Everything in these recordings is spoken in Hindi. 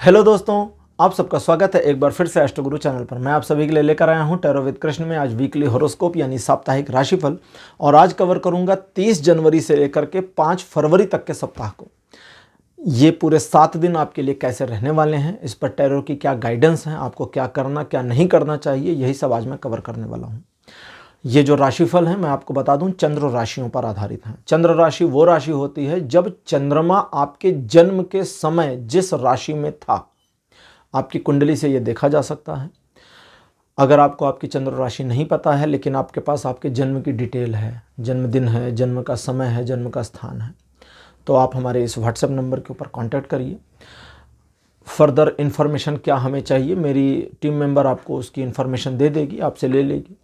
हेलो दोस्तों, आप सबका स्वागत है एक बार फिर से एस्ट्रो गुरु चैनल पर। मैं आप सभी के लिए लेकर आया हूं टैरो विद कृष्ण में आज वीकली हॉरोस्कोप यानी साप्ताहिक राशिफल। और आज कवर करूंगा 30 जनवरी से लेकर के 5 फरवरी तक के सप्ताह को। ये पूरे 7 दिन आपके लिए कैसे रहने वाले हैं, इस पर टैरो की क्या गाइडेंस है, आपको क्या करना क्या नहीं करना चाहिए, यही सब आज मैं कवर करने वाला हूँ। ये जो राशिफल है मैं आपको बता दूं चंद्र राशियों पर आधारित है। चंद्र राशि वो राशि होती है जब चंद्रमा आपके जन्म के समय जिस राशि में था। आपकी कुंडली से ये देखा जा सकता है। अगर आपको आपकी चंद्र राशि नहीं पता है लेकिन आपके पास आपके जन्म की डिटेल है, जन्मदिन है, जन्म का समय है, जन्म का स्थान है, तो आप हमारे इस व्हाट्सएप नंबर के ऊपर कांटेक्ट करिए। फर्दर इन्फॉर्मेशन क्या हमें चाहिए, मेरी टीम मेंबर आपको उसकी इन्फॉर्मेशन दे देगी, आपसे ले लेगी।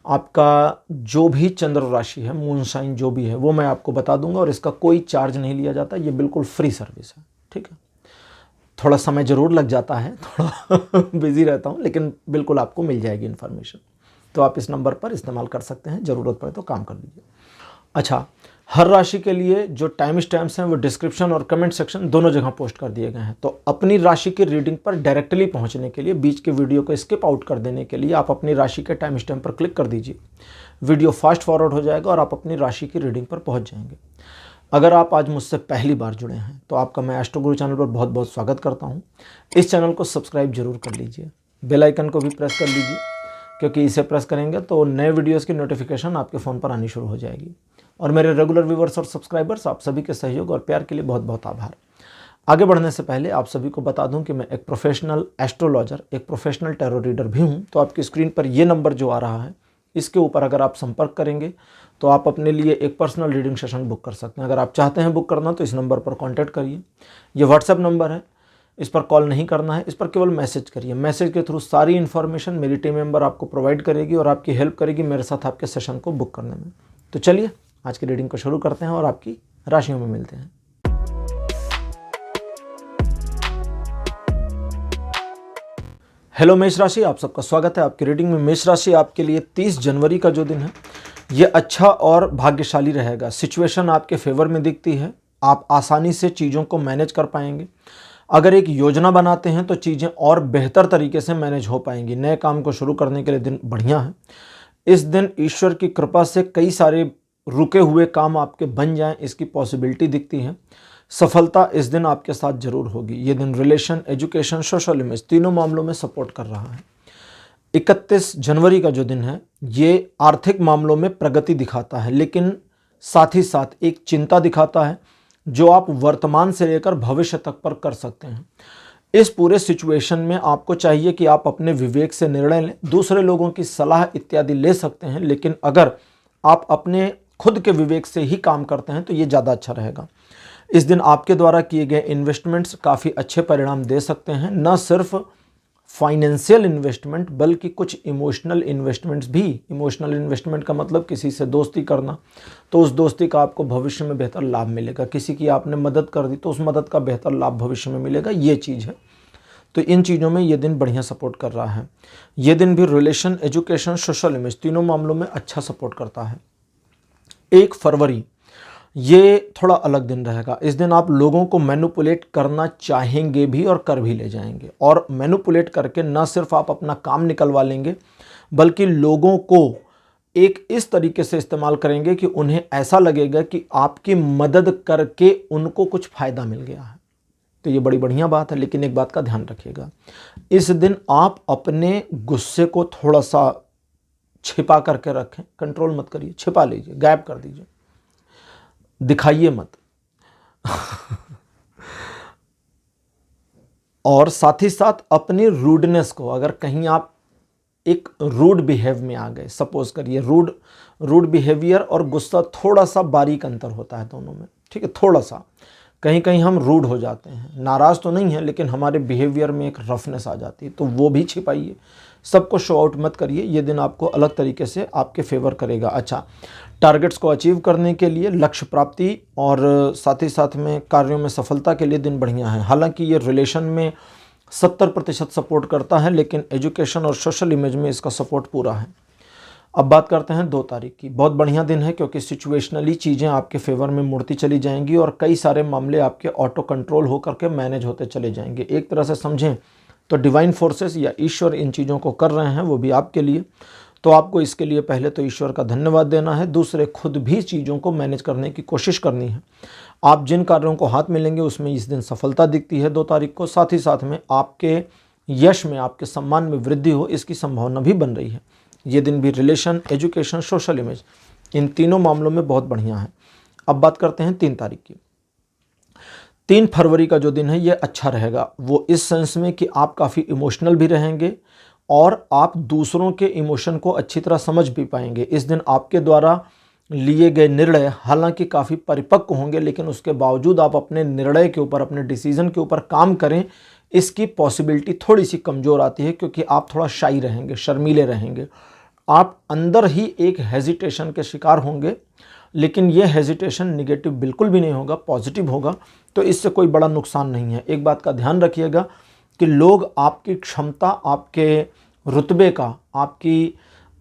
आपका जो भी चंद्र राशि है, मून साइन जो भी है, वो मैं आपको बता दूंगा और इसका कोई चार्ज नहीं लिया जाता। ये बिल्कुल फ्री सर्विस है, ठीक है। थोड़ा समय ज़रूर लग जाता है, थोड़ा बिजी रहता हूँ, लेकिन बिल्कुल आपको मिल जाएगी इन्फॉर्मेशन। तो आप इस नंबर पर इस्तेमाल कर सकते हैं, ज़रूरत पड़े तो काम कर लीजिए। अच्छा, हर राशि के लिए जो टाइम स्टैम्प्स हैं वो डिस्क्रिप्शन और कमेंट सेक्शन दोनों जगह पोस्ट कर दिए गए हैं। तो अपनी राशि की रीडिंग पर डायरेक्टली पहुंचने के लिए, बीच के वीडियो को स्किप आउट कर देने के लिए आप अपनी राशि के टाइम स्टैम्प पर क्लिक कर दीजिए। वीडियो फास्ट फॉरवर्ड हो जाएगा और आप अपनी राशि की रीडिंग पर पहुँच जाएंगे। अगर आप आज मुझसे पहली बार जुड़े हैं तो आपका मैं एस्ट्रो गुरु चैनल पर बहुत बहुत स्वागत करता हूँ। इस चैनल को सब्सक्राइब जरूर कर लीजिए, बेल आइकन को भी प्रेस कर लीजिए, क्योंकि इसे प्रेस करेंगे तो नए वीडियोज़ की नोटिफिकेशन आपके फ़ोन पर आनी शुरू हो जाएगी। और मेरे रेगुलर व्यूवर्स और सब्सक्राइबर्स, आप सभी के सहयोग और प्यार के लिए बहुत बहुत आभार। आगे बढ़ने से पहले आप सभी को बता दूं कि मैं एक प्रोफेशनल एस्ट्रोलॉजर, एक प्रोफेशनल टैरो रीडर भी हूं। तो आपकी स्क्रीन पर ये नंबर जो आ रहा है, इसके ऊपर अगर आप संपर्क करेंगे तो आप अपने लिए एक पर्सनल रीडिंग सेशन बुक कर सकते हैं। अगर आप चाहते हैं बुक करना तो इस नंबर पर कॉन्टैक्ट करिए। ये व्हाट्सएप नंबर है, इस पर कॉल नहीं करना है, इस पर केवल मैसेज करिए। मैसेज के थ्रू सारी इन्फॉर्मेशन मेरी टीम मेंबर आपको प्रोवाइड करेगी और आपकी हेल्प करेगी मेरे साथ आपके सेशन को बुक करने में। तो चलिए आज की रीडिंग को शुरू करते हैं और आपकी राशियों में मिलते हैं। हेलो मेष राशि, आप सबका स्वागत है आपकी रीडिंग में। मेष राशि आपके लिए 30 जनवरी का जो दिन है ये अच्छा और भाग्यशाली रहेगा। सिचुएशन आपके फेवर में दिखती है, आप आसानी से चीज़ों को मैनेज कर पाएंगे। अगर एक योजना बनाते हैं तो चीज़ें और बेहतर तरीके से मैनेज हो पाएंगी। नए काम को शुरू करने के लिए दिन बढ़िया है। इस दिन ईश्वर की कृपा से कई सारे रुके हुए काम आपके बन जाएं, इसकी पॉसिबिलिटी दिखती है। सफलता इस दिन आपके साथ जरूर होगी। ये दिन रिलेशन, एजुकेशन, सोशल इमेज तीनों मामलों में सपोर्ट कर रहा है। 31 जनवरी का जो दिन है ये आर्थिक मामलों में प्रगति दिखाता है, लेकिन साथ ही साथ एक चिंता दिखाता है जो आप वर्तमान से लेकर भविष्य तक पर कर सकते हैं। इस पूरे सिचुएशन में आपको चाहिए कि आप अपने विवेक से निर्णय लें। दूसरे लोगों की सलाह इत्यादि ले सकते हैं, लेकिन अगर आप अपने खुद के विवेक से ही काम करते हैं तो ये ज़्यादा अच्छा रहेगा। इस दिन आपके द्वारा किए गए इन्वेस्टमेंट्स काफ़ी अच्छे परिणाम दे सकते हैं। न सिर्फ फाइनेंशियल इन्वेस्टमेंट बल्कि कुछ इमोशनल इन्वेस्टमेंट्स भी। इमोशनल इन्वेस्टमेंट का मतलब किसी से दोस्ती करना, तो उस दोस्ती का आपको भविष्य में बेहतर लाभ मिलेगा। किसी की आपने मदद कर दी तो उस मदद का बेहतर लाभ भविष्य में मिलेगा, ये चीज़ है। तो इन चीज़ों में ये दिन बढ़िया सपोर्ट कर रहा है। ये दिन भी रिलेशन, एजुकेशन, सोशल इमेज तीनों मामलों में अच्छा सपोर्ट करता है। 1 फरवरी ये थोड़ा अलग दिन रहेगा। इस दिन आप लोगों को मैनिपुलेट करना चाहेंगे भी और कर भी ले जाएंगे। और मैनिपुलेट करके न सिर्फ आप अपना काम निकलवा लेंगे बल्कि लोगों को एक इस तरीके से इस्तेमाल करेंगे कि उन्हें ऐसा लगेगा कि आपकी मदद करके उनको कुछ फ़ायदा मिल गया है। तो ये बड़ी बढ़िया बात है, लेकिन एक बात का ध्यान रखिएगा, इस दिन आप अपने गुस्से को थोड़ा सा छिपा करके रखें। कंट्रोल मत करिए, छिपा लीजिए, गायब कर दीजिए, दिखाइए मत। और साथ ही साथ अपनी रूडनेस को, अगर कहीं आप एक रूड बिहेव में आ गए, सपोज करिए रूड बिहेवियर और गुस्सा थोड़ा सा बारीक अंतर होता है दोनों में, ठीक है। थोड़ा सा कहीं कहीं हम रूड हो जाते हैं, नाराज़ तो नहीं है लेकिन हमारे बिहेवियर में एक रफनेस आ जाती है, तो वो भी छिपाइए। सबको शो आउट मत करिए। ये दिन आपको अलग तरीके से आपके फेवर करेगा। अच्छा, टारगेट्स को अचीव करने के लिए, लक्ष्य प्राप्ति और साथ ही साथ में कार्यों में सफलता के लिए दिन बढ़िया है। हालांकि ये रिलेशन में 70% सपोर्ट करता है, लेकिन एजुकेशन और सोशल इमेज में इसका सपोर्ट पूरा है। अब बात करते हैं 2 तारीख की। बहुत बढ़िया दिन है क्योंकि सिचुएशनली चीज़ें आपके फेवर में मुड़ती चली जाएंगी और कई सारे मामले आपके ऑटो कंट्रोल होकर के मैनेज होते चले जाएंगे। एक तरह से समझें तो डिवाइन फोर्सेस या ईश्वर इन चीज़ों को कर रहे हैं, वो भी आपके लिए। तो आपको इसके लिए पहले तो ईश्वर का धन्यवाद देना है, दूसरे खुद भी चीज़ों को मैनेज करने की कोशिश करनी है। आप जिन कार्यों को हाथ में लेंगे उसमें इस दिन सफलता दिखती है 2 तारीख को। साथ ही साथ में आपके यश में, आपके सम्मान में वृद्धि हो, इसकी संभावना भी बन रही है। ये दिन भी रिलेशन, एजुकेशन, सोशल इमेज, इन तीनों मामलों में बहुत बढ़िया है। अब बात करते हैं 3 तारीख की। 3 फरवरी का जो दिन है ये अच्छा रहेगा, वो इस सेंस में कि आप काफ़ी इमोशनल भी रहेंगे और आप दूसरों के इमोशन को अच्छी तरह समझ भी पाएंगे। इस दिन आपके द्वारा लिए गए निर्णय हालांकि काफ़ी परिपक्व होंगे, लेकिन उसके बावजूद आप अपने निर्णय के ऊपर, अपने डिसीजन के ऊपर काम करें, इसकी पॉसिबिलिटी थोड़ी सी कमज़ोर आती है क्योंकि आप थोड़ा शाई रहेंगे, शर्मीले रहेंगे। आप अंदर ही एक हेजिटेशन के शिकार होंगे, लेकिन ये हेजिटेशन निगेटिव बिल्कुल भी नहीं होगा, पॉजिटिव होगा, तो इससे कोई बड़ा नुकसान नहीं है। एक बात का ध्यान रखिएगा कि लोग आपकी क्षमता, आपके रुतबे का,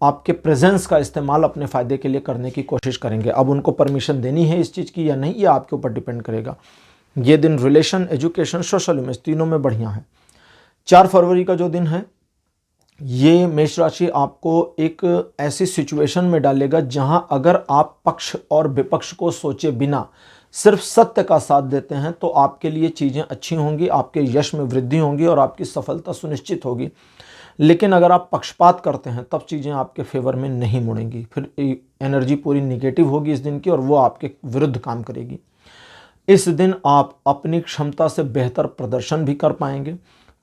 आपके प्रेजेंस का इस्तेमाल अपने फ़ायदे के लिए करने की कोशिश करेंगे। अब उनको परमिशन देनी है इस चीज़ की या नहीं, ये आपके ऊपर डिपेंड करेगा। ये दिन रिलेशन, एजुकेशन, सोशल इमेज तीनों में बढ़िया है। 4 फरवरी का जो दिन है ये मेष राशि आपको एक ऐसी सिचुएशन में डालेगा जहां अगर आप पक्ष और विपक्ष को सोचे बिना सिर्फ सत्य का साथ देते हैं तो आपके लिए चीज़ें अच्छी होंगी, आपके यश में वृद्धि होगी और आपकी सफलता सुनिश्चित होगी। लेकिन अगर आप पक्षपात करते हैं तब चीज़ें आपके फेवर में नहीं मुड़ेंगी, फिर एनर्जी पूरी निगेटिव होगी इस दिन की और वो आपके विरुद्ध काम करेगी। इस दिन आप अपनी क्षमता से बेहतर प्रदर्शन भी कर पाएंगे।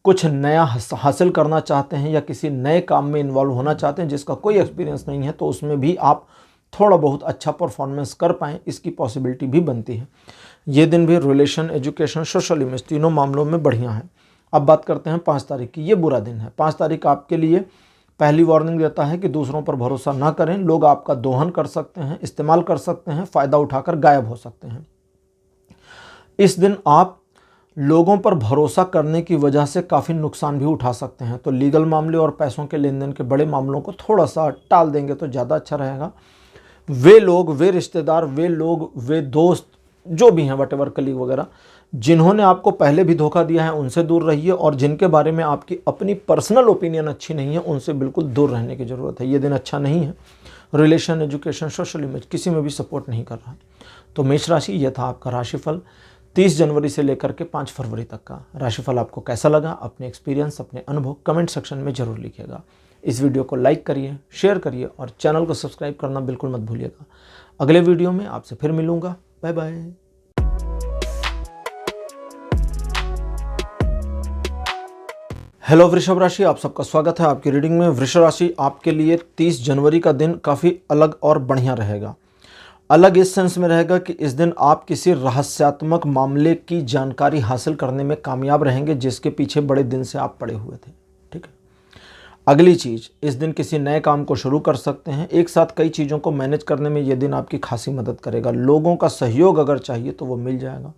कुछ नया हासिल करना चाहते हैं या किसी नए काम में इन्वॉल्व होना चाहते हैं जिसका कोई एक्सपीरियंस नहीं है, तो उसमें भी आप थोड़ा बहुत अच्छा परफॉर्मेंस कर पाएँ, इसकी पॉसिबिलिटी भी बनती है। ये दिन भी रिलेशन, एजुकेशन, सोशल इमेज तीनों मामलों में बढ़िया है। अब बात करते हैं 5 तारीख की। ये बुरा दिन है। 5 तारीख आपके लिए पहली वार्निंग देता है कि दूसरों पर भरोसा ना करें। लोग आपका दोहन कर सकते हैं, इस्तेमाल कर सकते हैं, फ़ायदा उठाकर गायब हो सकते हैं। इस दिन आप लोगों पर भरोसा करने की वजह से काफ़ी नुकसान भी उठा सकते हैं, तो लीगल मामले और पैसों के लेन देन के बड़े मामलों को थोड़ा सा टाल देंगे तो ज़्यादा अच्छा रहेगा। वे लोग, वे रिश्तेदार, वे लोग, वे दोस्त जो भी हैं, वटेवर कलीग वगैरह, जिन्होंने आपको पहले भी धोखा दिया है उनसे दूर रहिए और जिनके बारे में आपकी अपनी पर्सनल ओपिनियन अच्छी नहीं है उनसे बिल्कुल दूर रहने की ज़रूरत है। ये दिन अच्छा नहीं है। रिलेशन, एजुकेशन, सोशल इमेज किसी में भी सपोर्ट नहीं कर रहा। तो मेष राशि, यह था आपका राशिफल 30 जनवरी से लेकर के 5 फरवरी तक का। राशिफल आपको कैसा लगा? अपने एक्सपीरियंस, अपने अनुभव कमेंट सेक्शन में ज़रूर लिखिएगा। इस वीडियो को लाइक करिए, शेयर करिए और चैनल को सब्सक्राइब करना बिल्कुल मत भूलिएगा। अगले वीडियो में आपसे फिर मिलूंगा। Bye bye. हेलो वृषभ राशि, आप सबका स्वागत है आपकी रीडिंग में। वृषभ राशि आपके लिए 30 जनवरी का दिन काफ़ी अलग और बढ़िया रहेगा। अलग इस सेंस में रहेगा कि इस दिन आप किसी रहस्यात्मक मामले की जानकारी हासिल करने में कामयाब रहेंगे जिसके पीछे बड़े दिन से आप पड़े हुए थे। ठीक है। अगली चीज़, इस दिन किसी नए काम को शुरू कर सकते हैं। एक साथ कई चीज़ों को मैनेज करने में यह दिन आपकी खासी मदद करेगा। लोगों का सहयोग अगर चाहिए तो वो मिल जाएगा।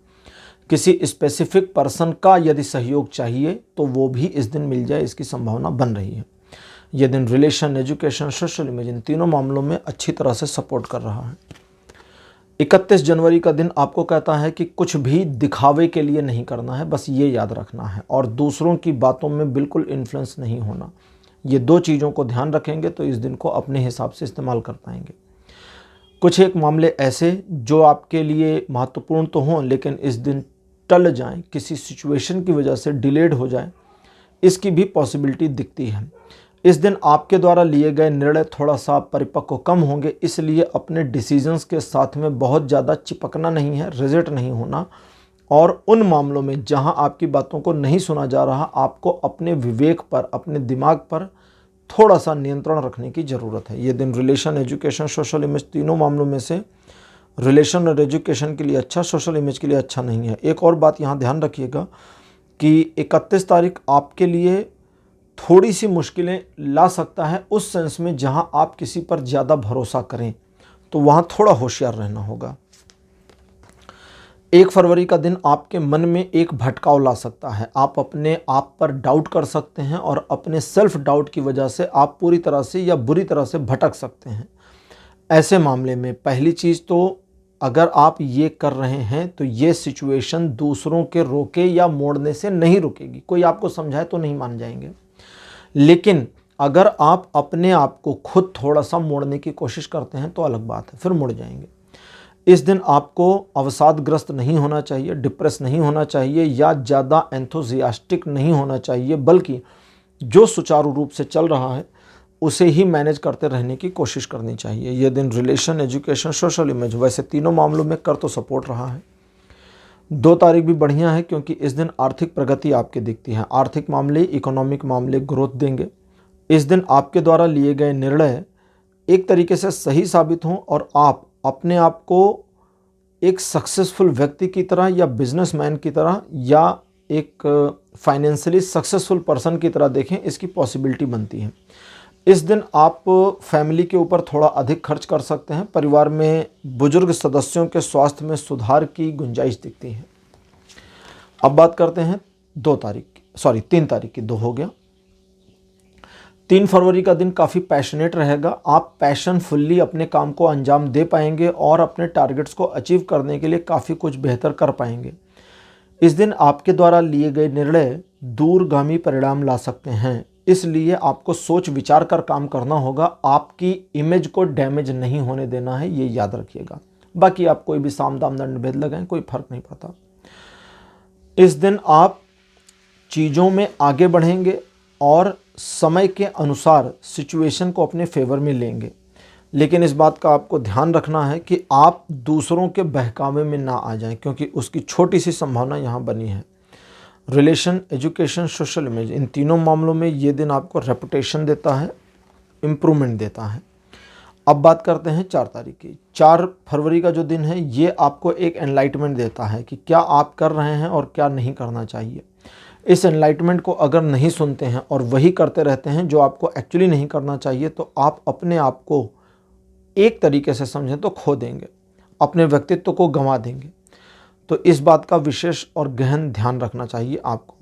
किसी स्पेसिफिक पर्सन का यदि सहयोग चाहिए तो वो भी इस दिन मिल जाए, इसकी संभावना बन रही है। यह दिन relation, education, social image in तीनों मामलों में अच्छी तरह से सपोर्ट कर रहा है। 31 जनवरी का दिन आपको कहता है कि कुछ भी दिखावे के लिए नहीं करना है, बस ये याद रखना है, और दूसरों की बातों में बिल्कुल इन्फ्लुएंस नहीं होना। ये 2 चीज़ों को ध्यान रखेंगे तो इस दिन को अपने हिसाब से इस्तेमाल कर पाएंगे। कुछ एक मामले ऐसे जो आपके लिए महत्वपूर्ण तो हों लेकिन इस दिन टल जाएं, किसी सिचुएशन की वजह से डिलेड हो जाए, इसकी भी पॉसिबिलिटी दिखती है। इस दिन आपके द्वारा लिए गए निर्णय थोड़ा सा परिपक्व कम होंगे, इसलिए अपने डिसीजंस के साथ में बहुत ज़्यादा चिपकना नहीं है, रिजिड नहीं होना, और उन मामलों में जहां आपकी बातों को नहीं सुना जा रहा, आपको अपने विवेक पर, अपने दिमाग पर थोड़ा सा नियंत्रण रखने की ज़रूरत है। ये दिन रिलेशन, एजुकेशन, सोशल इमेज तीनों मामलों में से रिलेशन और एजुकेशन के लिए अच्छा, सोशल इमेज के लिए अच्छा नहीं है। एक और बात यहाँ ध्यान रखिएगा कि 31 तारीख आपके लिए थोड़ी सी मुश्किलें ला सकता है उस सेंस में जहां आप किसी पर ज़्यादा भरोसा करें तो वहां थोड़ा होशियार रहना होगा। 1 फरवरी का दिन आपके मन में एक भटकाव ला सकता है। आप अपने आप पर डाउट कर सकते हैं और अपने सेल्फ डाउट की वजह से आप पूरी तरह से या बुरी तरह से भटक सकते हैं। ऐसे मामले में पहली चीज़ तो अगर आप ये कर रहे हैं तो ये सिचुएशन दूसरों के रोके या मोड़ने से नहीं रुकेगी। कोई आपको समझाए तो नहीं मान जाएंगे, लेकिन अगर आप अपने आप को खुद थोड़ा सा मोड़ने की कोशिश करते हैं तो अलग बात है, फिर मुड़ जाएंगे। इस दिन आपको अवसादग्रस्त नहीं होना चाहिए, डिप्रेस नहीं होना चाहिए या ज़्यादा एंथुजियास्टिक नहीं होना चाहिए, बल्कि जो सुचारू रूप से चल रहा है उसे ही मैनेज करते रहने की कोशिश करनी चाहिए। यह दिन रिलेशन, एजुकेशन, सोशल इमेज, वैसे तीनों मामलों में कर तो सपोर्ट रहा है। 2 तारीख भी बढ़िया है क्योंकि इस दिन आर्थिक प्रगति आपकी दिखती है। आर्थिक मामले, इकोनॉमिक मामले ग्रोथ देंगे। इस दिन आपके द्वारा लिए गए निर्णय एक तरीके से सही साबित हों और आप अपने आप को एक सक्सेसफुल व्यक्ति की तरह या बिजनेसमैन की तरह या एक फाइनेंशियली सक्सेसफुल पर्सन की तरह देखें, इसकी पॉसिबिलिटी बनती है। इस दिन आप फैमिली के ऊपर थोड़ा अधिक खर्च कर सकते हैं। परिवार में बुजुर्ग सदस्यों के स्वास्थ्य में सुधार की गुंजाइश दिखती है। अब बात करते हैं 3 तारीख की, 2 हो गया। 3 फरवरी का दिन काफ़ी पैशनेट रहेगा। आप पैशनफुल्ली अपने काम को अंजाम दे पाएंगे और अपने टारगेट्स को अचीव करने के लिए काफ़ी कुछ बेहतर कर पाएंगे। इस दिन आपके द्वारा लिए गए निर्णय दूरगामी परिणाम ला सकते हैं, इसलिए आपको सोच विचार कर काम करना होगा। आपकी इमेज को डैमेज नहीं होने देना है, ये याद रखिएगा। बाकी आप कोई भी साम दाम दंड भेद लगाएं, कोई फर्क नहीं पड़ता। इस दिन आप चीज़ों में आगे बढ़ेंगे और समय के अनुसार सिचुएशन को अपने फेवर में लेंगे, लेकिन इस बात का आपको ध्यान रखना है कि आप दूसरों के बहकावे में ना आ जाएं, क्योंकि उसकी छोटी सी संभावना यहाँ बनी है। रिलेशन, एजुकेशन, सोशल इमेज, इन तीनों मामलों में ये दिन आपको रेपुटेशन देता है, इम्प्रूवमेंट देता है। अब बात करते हैं 4 तारीख की। 4 फरवरी का जो दिन है ये आपको एक एनलाइटमेंट देता है कि क्या आप कर रहे हैं और क्या नहीं करना चाहिए। इस एनलाइटमेंट को अगर नहीं सुनते हैं और वही करते रहते हैं जो आपको एक्चुअली नहीं करना चाहिए, तो आप अपने आप को एक तरीके से समझें तो खो देंगे, अपने व्यक्तित्व को गंवा देंगे। तो इस बात का विशेष और गहन ध्यान रखना चाहिए आपको।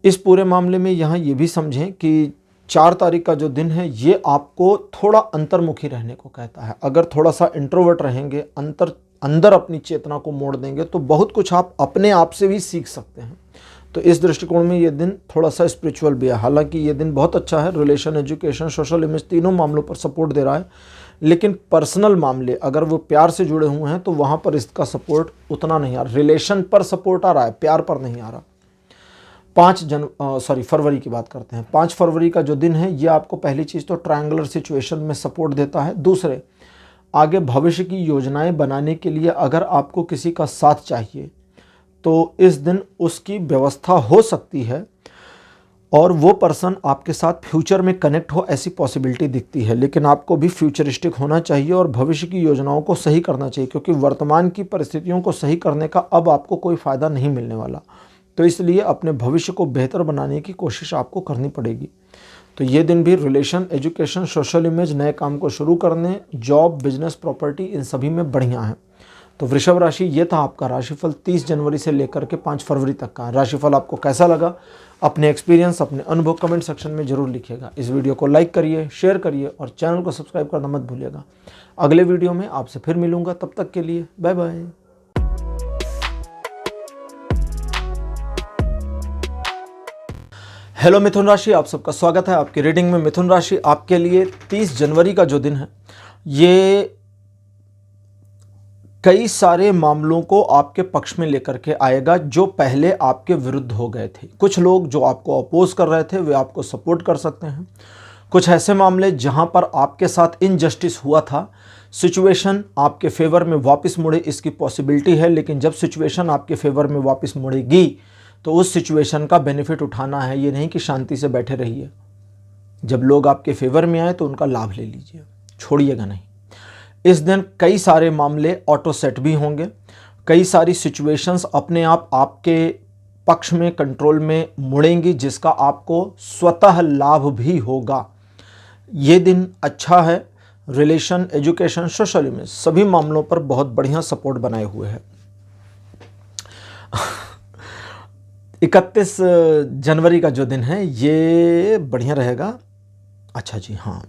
इस पूरे मामले में यहाँ ये भी समझें कि 4 तारीख का जो दिन है ये आपको थोड़ा अंतर्मुखी रहने को कहता है। अगर थोड़ा सा इंट्रोवर्ट रहेंगे, अंदर अपनी चेतना को मोड़ देंगे, तो बहुत कुछ आप अपने आप से भी सीख सकते हैं। तो इस दृष्टिकोण में ये दिन थोड़ा सा स्पिरिचुअल भी है। हालांकि ये दिन बहुत अच्छा है, रिलेशन, एजुकेशन, सोशल इमेज तीनों मामलों पर सपोर्ट दे रहा है, लेकिन पर्सनल मामले अगर वो प्यार से जुड़े हुए हैं तो वहाँ पर इसका सपोर्ट उतना नहीं आ रहा। रिलेशन पर सपोर्ट आ रहा है, प्यार पर नहीं आ रहा। 5 फरवरी की बात करते हैं। 5 फरवरी का जो दिन है ये आपको पहली चीज़ तो ट्रायंगुलर सिचुएशन में सपोर्ट देता है। दूसरे, आगे भविष्य की योजनाएं बनाने के लिए अगर आपको किसी का साथ चाहिए तो इस दिन उसकी व्यवस्था हो सकती है और वो पर्सन आपके साथ फ्यूचर में कनेक्ट हो, ऐसी पॉसिबिलिटी दिखती है। लेकिन आपको भी फ्यूचरिस्टिक होना चाहिए और भविष्य की योजनाओं को सही करना चाहिए, क्योंकि वर्तमान की परिस्थितियों को सही करने का अब आपको कोई फ़ायदा नहीं मिलने वाला। तो इसलिए अपने भविष्य को बेहतर बनाने की कोशिश आपको करनी पड़ेगी। तो ये दिन भी रिलेशन, एजुकेशन, सोशल इमेज, नए काम को शुरू करने, जॉब, बिजनेस, प्रॉपर्टी, इन सभी में बढ़िया है। तो वृषभ राशि, ये था आपका राशिफल 30 जनवरी से लेकर के 5 फरवरी तक का। राशिफल आपको कैसा लगा, अपने एक्सपीरियंस, अपने अनुभव कमेंट सेक्शन में जरूर लिखिएगा। इस वीडियो को लाइक करिए, शेयर करिए और चैनल को सब्सक्राइब करना मत भूलिएगा। अगले वीडियो में आपसे फिर मिलूंगा, तब तक के लिए बाय बाय। हेलो मिथुन राशि, आप सबका स्वागत है आपकी रीडिंग में। मिथुन राशि आपके लिए 30 जनवरी का जो दिन है ये कई सारे मामलों को आपके पक्ष में लेकर के आएगा जो पहले आपके विरुद्ध हो गए थे। कुछ लोग जो आपको अपोज कर रहे थे वे आपको सपोर्ट कर सकते हैं। कुछ ऐसे मामले जहां पर आपके साथ इनजस्टिस हुआ था, सिचुएशन आपके फेवर में वापस मुड़े, इसकी पॉसिबिलिटी है। लेकिन जब सिचुएशन आपके फेवर में वापस मुड़ेगी तो उस सिचुएशन का बेनिफिट उठाना है, ये नहीं कि शांति से बैठे रहिए। जब लोग आपके फेवर में आए तो उनका लाभ ले लीजिए, छोड़िएगा नहीं। इस दिन कई सारे मामले ऑटो सेट भी होंगे, कई सारी सिचुएशंस अपने आप आपके पक्ष में, कंट्रोल में मुड़ेंगी, जिसका आपको स्वतः लाभ भी होगा। ये दिन अच्छा है। रिलेशन, एजुकेशन, सोशल इमेज सभी मामलों पर बहुत बढ़िया सपोर्ट बनाए हुए है। 31 जनवरी का जो दिन है ये बढ़िया रहेगा। अच्छा जी, हाँ,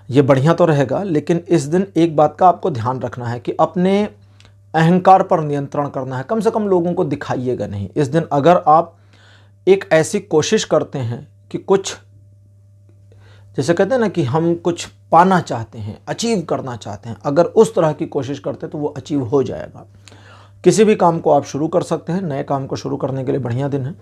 ये बढ़िया तो रहेगा, लेकिन इस दिन एक बात का आपको ध्यान रखना है कि अपने अहंकार पर नियंत्रण करना है। कम से कम लोगों को दिखाइएगा नहीं। इस दिन अगर आप एक ऐसी कोशिश करते हैं कि कुछ, जैसे कहते हैं ना कि हम कुछ पाना चाहते हैं, अचीव करना चाहते हैं, अगर उस तरह की कोशिश करते हैं तो वो अचीव हो जाएगा। किसी भी काम को आप शुरू कर सकते हैं। नए काम को शुरू करने के लिए बढ़िया दिन है।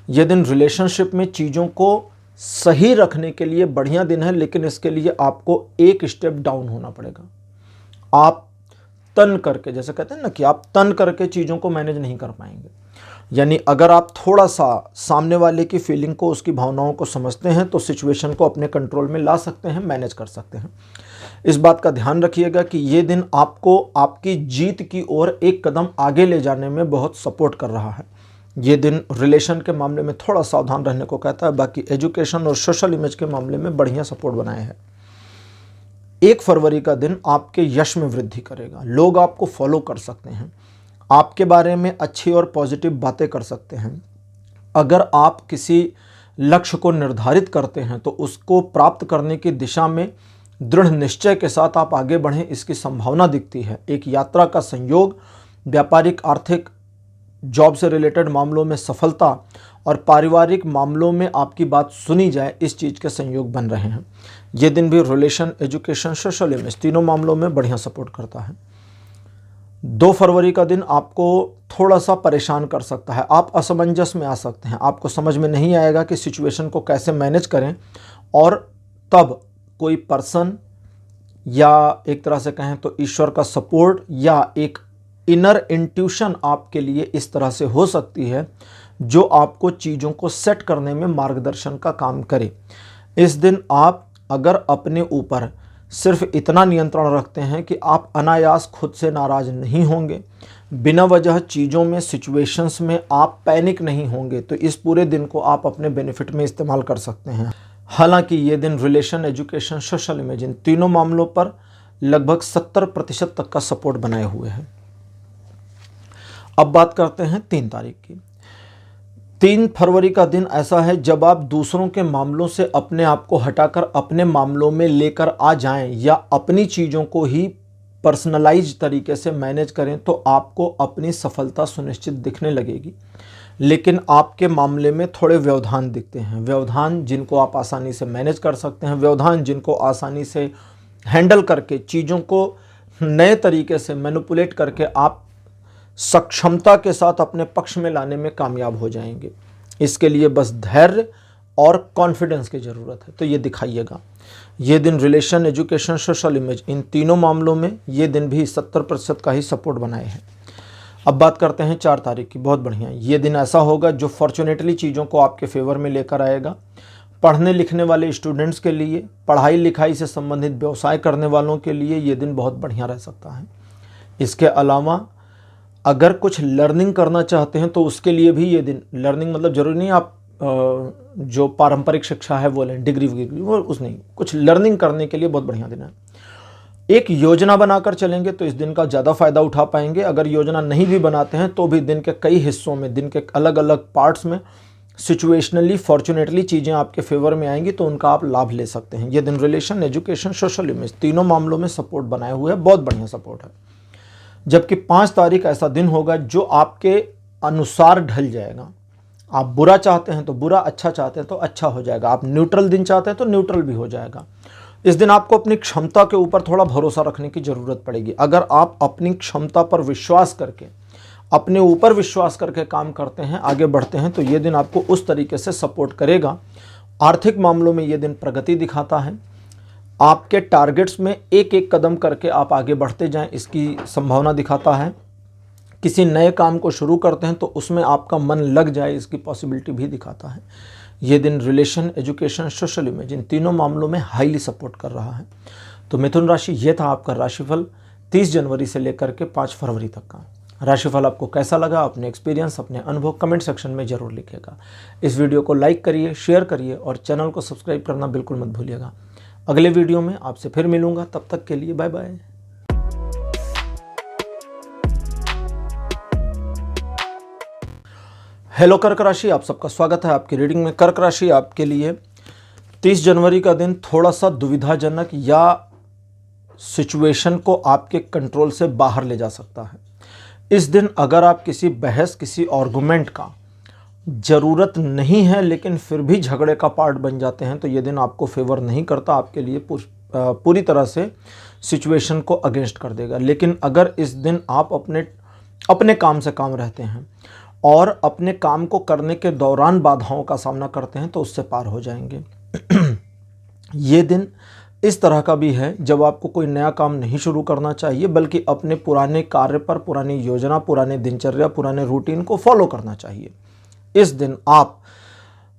ये दिन रिलेशनशिप में चीज़ों को सही रखने के लिए बढ़िया दिन है, लेकिन इसके लिए आपको एक स्टेप डाउन होना पड़ेगा। आप तन करके, जैसे कहते हैं ना कि आप तन करके चीज़ों को मैनेज नहीं कर पाएंगे। यानी अगर आप थोड़ा सा सामने वाले की फीलिंग को, उसकी भावनाओं को समझते हैं तो सिचुएशन को अपने कंट्रोल में ला सकते हैं, मैनेज कर सकते हैं। इस बात का ध्यान रखिएगा कि ये दिन आपको आपकी जीत की ओर एक कदम आगे ले जाने में बहुत सपोर्ट कर रहा है। ये दिन रिलेशन के मामले में थोड़ा सावधान रहने को कहता है, बाकी एजुकेशन और सोशल इमेज के मामले में बढ़िया सपोर्ट बनाए हैं। 1 फरवरी का दिन आपके यश में वृद्धि करेगा। लोग आपको फॉलो कर सकते हैं, आपके बारे में अच्छी और पॉजिटिव बातें कर सकते हैं। अगर आप किसी लक्ष्य को निर्धारित करते हैं तो उसको प्राप्त करने की दिशा में दृढ़ निश्चय के साथ आप आगे बढ़ें, इसकी संभावना दिखती है। एक यात्रा का संयोग, व्यापारिक, आर्थिक, जॉब से रिलेटेड मामलों में सफलता और पारिवारिक मामलों में आपकी बात सुनी जाए, इस चीज़ के संयोग बन रहे हैं। ये दिन भी रिलेशन, एजुकेशन, सोशल इमेज तीनों मामलों में बढ़िया सपोर्ट करता है। 2 फरवरी का दिन आपको थोड़ा सा परेशान कर सकता है। आप असमंजस में आ सकते हैं, आपको समझ में नहीं आएगा कि सिचुएशन को कैसे मैनेज करें, और तब कोई पर्सन या एक तरह से कहें तो ईश्वर का सपोर्ट या एक इनर इंट्यूशन आपके लिए इस तरह से हो सकती है जो आपको चीज़ों को सेट करने में मार्गदर्शन का काम करे। इस दिन आप अगर अपने ऊपर सिर्फ इतना नियंत्रण रखते हैं कि आप अनायास खुद से नाराज़ नहीं होंगे, बिना वजह चीज़ों में, सिचुएशंस में आप पैनिक नहीं होंगे, तो इस पूरे दिन को आप अपने बेनिफिट में इस्तेमाल कर सकते हैं। हालांकि ये दिन relation, education, social image in तीनों मामलों पर लगभग 70% तक का सपोर्ट बनाए हुए हैं। अब बात करते हैं 3 तारीख की। 3 फरवरी का दिन ऐसा है जब आप दूसरों के मामलों से अपने आप को हटाकर अपने मामलों में लेकर आ जाएं या अपनी चीज़ों को ही पर्सनलाइज तरीके से मैनेज करें तो आपको अपनी सफलता सुनिश्चित दिखने लगेगी। लेकिन आपके मामले में थोड़े व्यवधान दिखते हैं, व्यवधान जिनको आप आसानी से मैनेज कर सकते हैं, व्यवधान जिनको आसानी से हैंडल करके चीज़ों को नए तरीके से मैनिपुलेट करके आप सक्षमता के साथ अपने पक्ष में लाने में कामयाब हो जाएंगे। इसके लिए बस धैर्य और कॉन्फिडेंस की ज़रूरत है, तो ये दिखाइएगा। ये दिन relation, education, social image in तीनों मामलों में ये दिन भी 70% का ही सपोर्ट बनाए हैं। अब बात करते हैं 4 तारीख की। बहुत बढ़िया, ये दिन ऐसा होगा जो फॉर्चुनेटली चीज़ों को आपके फेवर में लेकर आएगा। पढ़ने लिखने वाले स्टूडेंट्स के लिए, पढ़ाई लिखाई से संबंधित व्यवसाय करने वालों के लिए ये दिन बहुत बढ़िया रह सकता है। इसके अलावा अगर कुछ लर्निंग करना चाहते हैं तो उसके लिए भी ये दिन, लर्निंग मतलब ज़रूरी नहीं आप जो पारंपरिक शिक्षा है वो लें, डिग्री वो उस नहीं, कुछ लर्निंग करने के लिए बहुत बढ़िया दिन है। एक योजना बनाकर चलेंगे तो इस दिन का ज़्यादा फ़ायदा उठा पाएंगे। अगर योजना नहीं भी बनाते हैं तो भी दिन के कई हिस्सों में, दिन के अलग अलग पार्ट्स में सिचुएशनली, फॉर्चुनेटली चीज़ें आपके फेवर में आएंगी तो उनका आप लाभ ले सकते हैं। ये दिन रिलेशन, एजुकेशन, सोशल इमेज तीनों मामलों में सपोर्ट बनाए हुए है, बहुत बढ़िया सपोर्ट है। जबकि 5 तारीख ऐसा दिन होगा जो आपके अनुसार ढल जाएगा। आप बुरा चाहते हैं तो बुरा, अच्छा चाहते हैं तो अच्छा हो जाएगा, आप न्यूट्रल दिन चाहते हैं तो न्यूट्रल भी हो जाएगा। इस दिन आपको अपनी क्षमता के ऊपर थोड़ा भरोसा रखने की ज़रूरत पड़ेगी। अगर आप अपनी क्षमता पर विश्वास करके, अपने ऊपर विश्वास करके काम करते हैं, आगे बढ़ते हैं, तो ये दिन आपको उस तरीके से सपोर्ट करेगा। आर्थिक मामलों में ये दिन प्रगति दिखाता है। आपके टारगेट्स में एक एक कदम करके आप आगे बढ़ते जाएं, इसकी संभावना दिखाता है। किसी नए काम को शुरू करते हैं तो उसमें आपका मन लग जाए, इसकी पॉसिबिलिटी भी दिखाता है। ये दिन relation, education, social image in तीनों मामलों में हाईली सपोर्ट कर रहा है। तो मिथुन राशि, ये था आपका राशिफल 30 जनवरी से लेकर के 5 फरवरी तक का। राशिफल आपको कैसा लगा, अपने एक्सपीरियंस, अपने अनुभव कमेंट सेक्शन में ज़रूर लिखिएगा। इस वीडियो को लाइक करिए, शेयर करिए और चैनल को सब्सक्राइब करना बिल्कुल मत भूलिएगा। अगले वीडियो में आपसे फिर मिलूंगा, तब तक के लिए बाय बाय। हेलो कर्क राशि, आप सबका स्वागत है आपकी रीडिंग में। कर्क राशि आपके लिए 30 जनवरी का दिन थोड़ा सा दुविधाजनक या सिचुएशन को आपके कंट्रोल से बाहर ले जा सकता है। इस दिन अगर आप किसी बहस, किसी आर्गुमेंट का ज़रूरत नहीं है लेकिन फिर भी झगड़े का पार्ट बन जाते हैं तो ये दिन आपको फेवर नहीं करता, आपके लिए पूरी तरह से सिचुएशन को अगेंस्ट कर देगा। लेकिन अगर इस दिन आप अपने काम से काम रहते हैं और अपने काम को करने के दौरान बाधाओं का सामना करते हैं तो उससे पार हो जाएंगे। ये दिन इस तरह का भी है जब आपको कोई नया काम नहीं शुरू करना चाहिए बल्कि अपने पुराने कार्य पर, पुरानी योजना, पुराने दिनचर्या, पुराने रूटीन को फॉलो करना चाहिए। इस दिन आप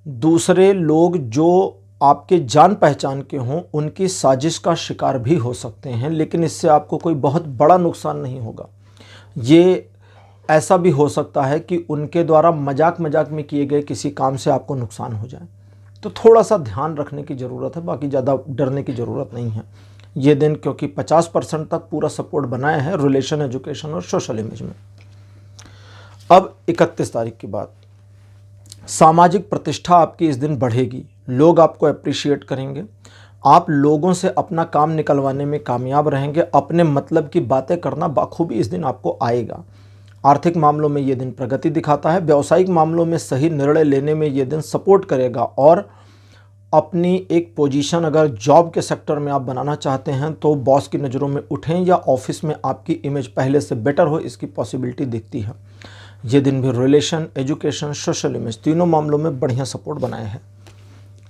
दूसरे लोग जो आपके जान पहचान के हों उनकी साजिश का शिकार भी हो सकते हैं, लेकिन इससे आपको कोई बहुत बड़ा नुकसान नहीं होगा। ये ऐसा भी हो सकता है कि उनके द्वारा मजाक में किए गए किसी काम से आपको नुकसान हो जाए, तो थोड़ा सा ध्यान रखने की ज़रूरत है, बाकी ज़्यादा डरने की ज़रूरत नहीं है। ये दिन क्योंकि 50% तक पूरा सपोर्ट बनाया है रिलेशन, एजुकेशन और सोशल इमेज में। अब 31 तारीख की बात, सामाजिक प्रतिष्ठा आपकी इस दिन बढ़ेगी, लोग आपको अप्रिशिएट करेंगे, आप लोगों से अपना काम निकलवाने में कामयाब रहेंगे, अपने मतलब की बातें करना बाखूबी इस दिन आपको आएगा। आर्थिक मामलों में ये दिन प्रगति दिखाता है, व्यावसायिक मामलों में सही निर्णय लेने में ये दिन सपोर्ट करेगा और अपनी एक पोजीशन अगर जॉब के सेक्टर में आप बनाना चाहते हैं तो बॉस की नज़रों में उठें या ऑफिस में आपकी इमेज पहले से बेटर हो, इसकी पॉसिबिलिटी दिखती है। ये दिन भी रिलेशन, एजुकेशन, सोशल इमेज तीनों मामलों में बढ़िया सपोर्ट बनाए हैं।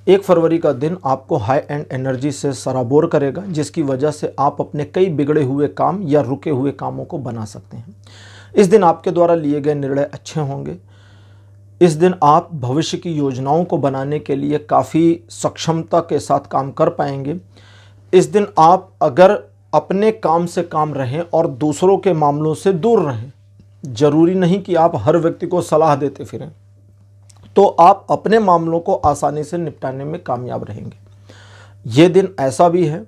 1 फरवरी का दिन आपको हाई एंड एनर्जी से सराबोर करेगा, जिसकी वजह से आप अपने कई बिगड़े हुए काम या रुके हुए कामों को बना सकते हैं। इस दिन आपके द्वारा लिए गए निर्णय अच्छे होंगे। इस दिन आप भविष्य की योजनाओं को बनाने के लिए काफ़ी सक्षमता के साथ काम कर पाएंगे। इस दिन आप अगर अपने काम से काम रहें और दूसरों के मामलों से दूर रहें, ज़रूरी नहीं कि आप हर व्यक्ति को सलाह देते फिरें, तो आप अपने मामलों को आसानी से निपटाने में कामयाब रहेंगे। ये दिन ऐसा भी है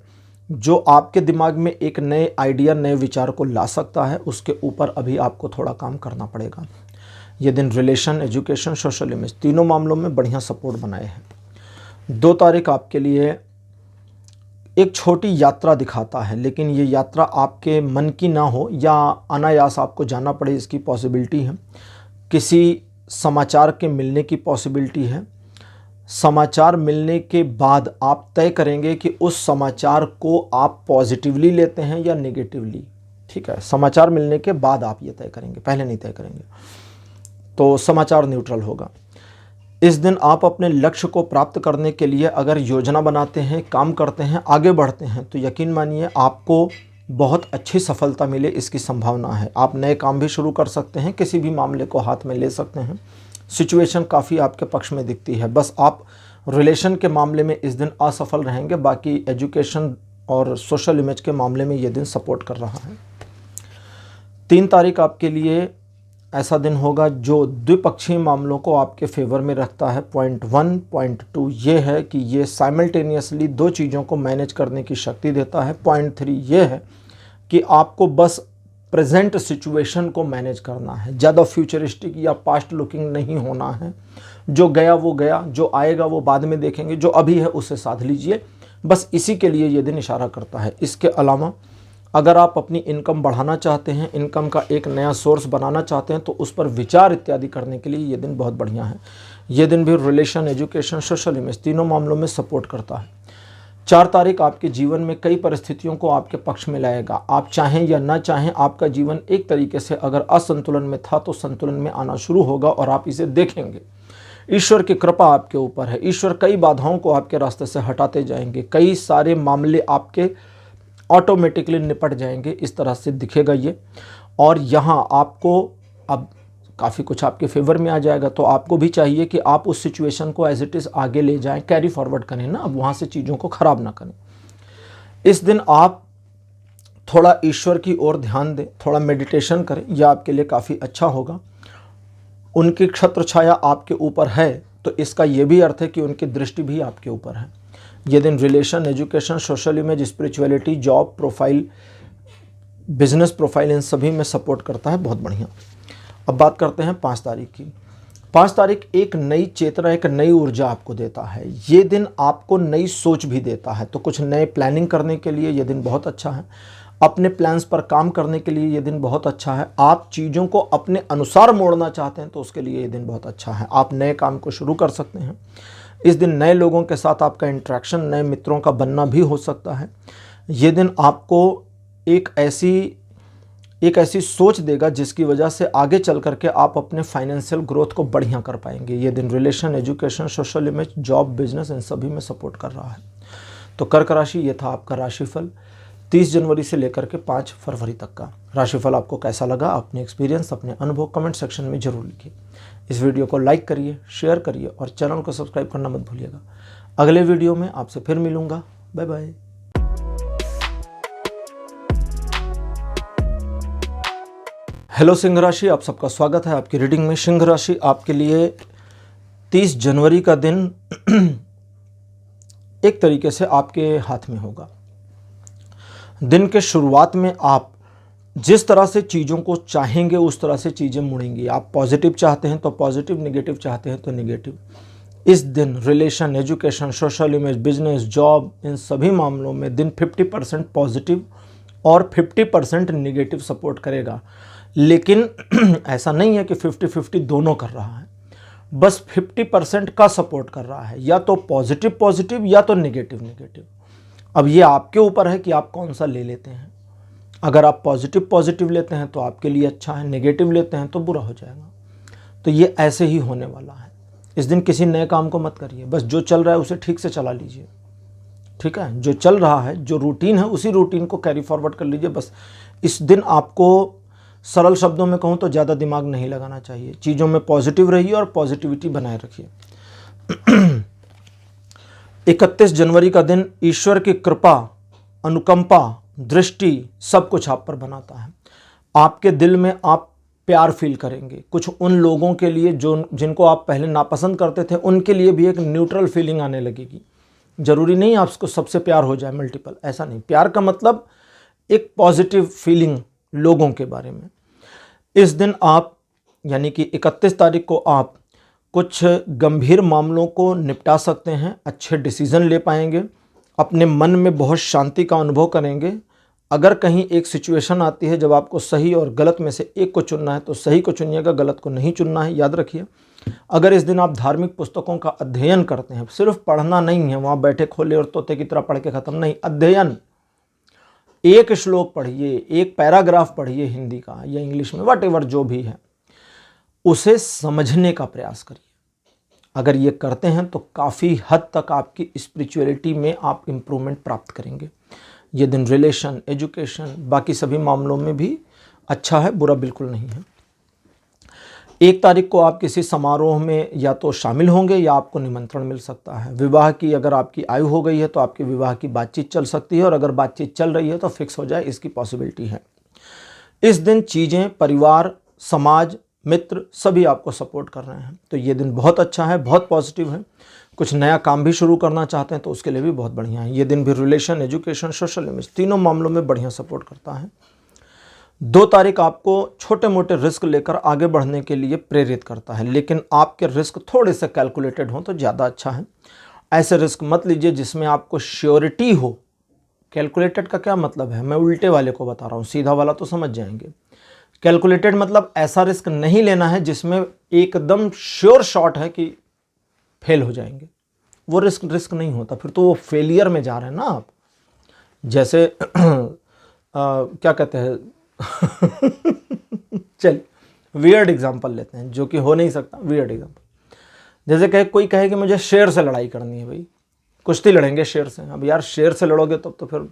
जो आपके दिमाग में एक नए आइडिया, नए विचार को ला सकता है, उसके ऊपर अभी आपको थोड़ा काम करना पड़ेगा। ये दिन रिलेशन, एजुकेशन, सोशल इमेज तीनों मामलों में बढ़िया सपोर्ट बनाए हैं। 2 तारीख आपके लिए एक छोटी यात्रा दिखाता है, लेकिन ये यात्रा आपके मन की ना हो या अनायास आपको जाना पड़े, इसकी पॉसिबिलिटी है। किसी समाचार के मिलने की पॉसिबिलिटी है। समाचार मिलने के बाद आप तय करेंगे कि उस समाचार को आप पॉजिटिवली लेते हैं या नेगेटिवली। ठीक है, समाचार मिलने के बाद आप ये तय करेंगे, पहले नहीं तय करेंगे। तो समाचार न्यूट्रल होगा। इस दिन आप अपने लक्ष्य को प्राप्त करने के लिए अगर योजना बनाते हैं, काम करते हैं, आगे बढ़ते हैं तो यकीन मानिए आपको बहुत अच्छी सफलता मिले, इसकी संभावना है। आप नए काम भी शुरू कर सकते हैं, किसी भी मामले को हाथ में ले सकते हैं। सिचुएशन काफ़ी आपके पक्ष में दिखती है। बस आप रिलेशन के मामले में इस दिन असफल रहेंगे, बाकी एजुकेशन और सोशल इमेज के मामले में ये दिन सपोर्ट कर रहा है। 3 तारीख आपके लिए ऐसा दिन होगा जो द्विपक्षीय मामलों को आपके फेवर में रखता है। पॉइंट 1, पॉइंट 2 ये है कि ये साइमल्टेनियसली 2 चीज़ों को मैनेज करने की शक्ति देता है। पॉइंट 3 ये है कि आपको बस प्रेजेंट सिचुएशन को मैनेज करना है, ज़्यादा फ्यूचरिस्टिक या पास्ट लुकिंग नहीं होना है। जो गया वो गया, जो आएगा वो बाद में देखेंगे, जो अभी है उसे साध लीजिए, बस इसी के लिए ये दिन इशारा करता है। इसके अलावा अगर आप अपनी इनकम बढ़ाना चाहते हैं, इनकम का एक नया सोर्स बनाना चाहते हैं तो उस पर विचार इत्यादि करने के लिए ये दिन बहुत बढ़िया है। ये दिन भी रिलेशन, एजुकेशन, सोशल इमेज तीनों मामलों में सपोर्ट करता है। 4 तारीख आपके जीवन में कई परिस्थितियों को आपके पक्ष में लाएगा। आप चाहें या ना चाहें, आपका जीवन एक तरीके से अगर असंतुलन में था तो संतुलन में आना शुरू होगा और आप इसे देखेंगे। ईश्वर की कृपा आपके ऊपर है। ईश्वर कई बाधाओं को आपके रास्ते से हटाते जाएंगे, कई सारे मामले आपके ऑटोमेटिकली निपट जाएंगे, इस तरह से दिखेगा ये। और यहाँ आपको अब काफ़ी कुछ आपके फेवर में आ जाएगा, तो आपको भी चाहिए कि आप उस सिचुएशन को एज इट इज़ आगे ले जाएं, कैरी फॉरवर्ड करें ना, अब वहाँ से चीज़ों को ख़राब ना करें। इस दिन आप थोड़ा ईश्वर की ओर ध्यान दें, थोड़ा मेडिटेशन करें, यह आपके लिए काफ़ी अच्छा होगा। उनकी छत्र छाया आपके ऊपर है तो इसका ये भी अर्थ है कि उनकी दृष्टि भी आपके ऊपर है। ये दिन relation, education, social image, spirituality, job profile, business profile, इन सभी में सपोर्ट करता है, बहुत बढ़िया। अब बात करते हैं 5 तारीख की। 5 तारीख एक नई चेतना, एक नई ऊर्जा आपको देता है। ये दिन आपको नई सोच भी देता है, तो कुछ नए प्लानिंग करने के लिए ये दिन बहुत अच्छा है। अपने प्लान्स पर काम करने के लिए ये दिन बहुत अच्छा है। आप चीज़ों को अपने अनुसार मोड़ना चाहते हैं तो उसके लिए ये दिन बहुत अच्छा है। आप नए काम को शुरू कर सकते हैं। इस दिन नए लोगों के साथ आपका इंटरेक्शन, नए मित्रों का बनना भी हो सकता है। ये दिन आपको एक ऐसी सोच देगा जिसकी वजह से आगे चल करके आप अपने फाइनेंशियल ग्रोथ को बढ़िया कर पाएंगे। ये दिन relation, education, social image, job, business, इन सभी में सपोर्ट कर रहा है। तो कर्क राशि, ये था आपका राशिफल 30 जनवरी से लेकर के 5 फरवरी तक का। राशिफल आपको कैसा लगा? अपने एक्सपीरियंस, अपने अनुभव कमेंट सेक्शन में जरूर लिखिए। इस वीडियो को लाइक करिए, शेयर करिए और चैनल को सब्सक्राइब करना मत भूलिएगा। अगले वीडियो में आपसे फिर मिलूंगा। Bye bye. हेलो सिंह राशि, आप सबका स्वागत है आपकी रीडिंग में। सिंह राशि, आपके लिए 30 जनवरी का दिन एक तरीके से आपके हाथ में होगा। दिन के शुरुआत में आप जिस तरह से चीज़ों को चाहेंगे उस तरह से चीज़ें मुड़ेंगी। आप पॉजिटिव चाहते हैं तो पॉजिटिव, नेगेटिव चाहते हैं तो नेगेटिव। इस दिन relation, education, social image, business, job, इन सभी मामलों में दिन 50% पॉजिटिव और 50% नेगेटिव सपोर्ट करेगा। लेकिन ऐसा नहीं है कि 50-50 दोनों कर रहा है, बस 50% का सपोर्ट कर रहा है, या तो पॉजिटिव पॉजिटिव या तो नेगेटिव नेगेटिव। अब ये आपके ऊपर है कि आप कौन सा ले लेते हैं। अगर आप पॉजिटिव पॉजिटिव लेते हैं तो आपके लिए अच्छा है, नेगेटिव लेते हैं तो बुरा हो जाएगा। तो ये ऐसे ही होने वाला है। इस दिन किसी नए काम को मत करिए, बस जो चल रहा है उसे ठीक से चला लीजिए। ठीक है, जो चल रहा है, जो रूटीन है, उसी रूटीन को कैरी फॉरवर्ड कर लीजिए। बस इस दिन आपको सरल शब्दों में कहूँ तो ज़्यादा दिमाग नहीं लगाना चाहिए। चीज़ों में पॉजिटिव रहिए और पॉजिटिविटी बनाए रखिए। 31 जनवरी का दिन ईश्वर की कृपा, अनुकंपा, दृष्टि सब कुछ आप पर बनाता है। आपके दिल में आप प्यार फील करेंगे। कुछ उन लोगों के लिए जिनको आप पहले नापसंद करते थे, उनके लिए भी एक न्यूट्रल फीलिंग आने लगेगी। ज़रूरी नहीं आपको सबसे प्यार हो जाए मल्टीपल, ऐसा नहीं। प्यार का मतलब एक पॉजिटिव फीलिंग लोगों के बारे में। इस दिन आप यानी कि 31 तारीख को आप कुछ गंभीर मामलों को निपटा सकते हैं, अच्छे डिसीजन ले पाएंगे, अपने मन में बहुत शांति का अनुभव करेंगे। अगर कहीं एक सिचुएशन आती है जब आपको सही और गलत में से एक को चुनना है तो सही को चुनिएगा, गलत को नहीं चुनना है, याद रखिए। अगर इस दिन आप धार्मिक पुस्तकों का अध्ययन करते हैं, सिर्फ पढ़ना नहीं है, वहाँ बैठे खोले और तोते की तरह पढ़ के ख़त्म नहीं, अध्ययन। एक श्लोक पढ़िए, एक पैराग्राफ पढ़िए हिंदी का या इंग्लिश में, व्हाटएवर जो भी है, उसे समझने का प्रयास करिए। अगर ये करते हैं तो काफ़ी हद तक आपकी स्पिरिचुअलिटी में आप इम्प्रूवमेंट प्राप्त करेंगे। ये दिन रिलेशन, एजुकेशन, बाकी सभी मामलों में भी अच्छा है, बुरा बिल्कुल नहीं है। 1 तारीख को आप किसी समारोह में या तो शामिल होंगे या आपको निमंत्रण मिल सकता है। विवाह की अगर आपकी आयु हो गई है तो आपकी विवाह की बातचीत चल सकती है, और अगर बातचीत चल रही है तो फिक्स हो जाए, इसकी पॉसिबिलिटी है। इस दिन चीज़ें, परिवार, समाज, मित्र सभी आपको सपोर्ट कर रहे हैं। तो ये दिन बहुत अच्छा है, बहुत पॉजिटिव है। कुछ नया काम भी शुरू करना चाहते हैं तो उसके लिए भी बहुत बढ़िया है। ये दिन भी रिलेशन, एजुकेशन, सोशल इमेज तीनों मामलों में बढ़िया सपोर्ट करता है। 2 तारीख आपको छोटे मोटे रिस्क लेकर आगे बढ़ने के लिए प्रेरित करता है, लेकिन आपके रिस्क थोड़े से कैलकुलेटेड हों तो ज़्यादा अच्छा है। ऐसे रिस्क मत लीजिए जिसमें आपको श्योरिटी हो। कैलकुलेटेड का क्या मतलब है, मैं उल्टे वाले को बता रहा हूँ, सीधा वाला तो समझ जाएंगे। कैलकुलेटेड मतलब ऐसा रिस्क नहीं लेना है जिसमें एकदम श्योर शॉट है कि फेल हो जाएंगे। वो रिस्क नहीं होता, फिर तो वो फेलियर में जा रहे हैं ना आप। जैसे क्या कहते हैं चल वियर्ड एग्जांपल लेते हैं जो कि हो नहीं सकता। वियर्ड एग्जांपल जैसे कोई कहे कि मुझे शेर से लड़ाई करनी है, भाई कुश्ती लड़ेंगे शेर से। अब यार शेर से लड़ोगे तब तो फिर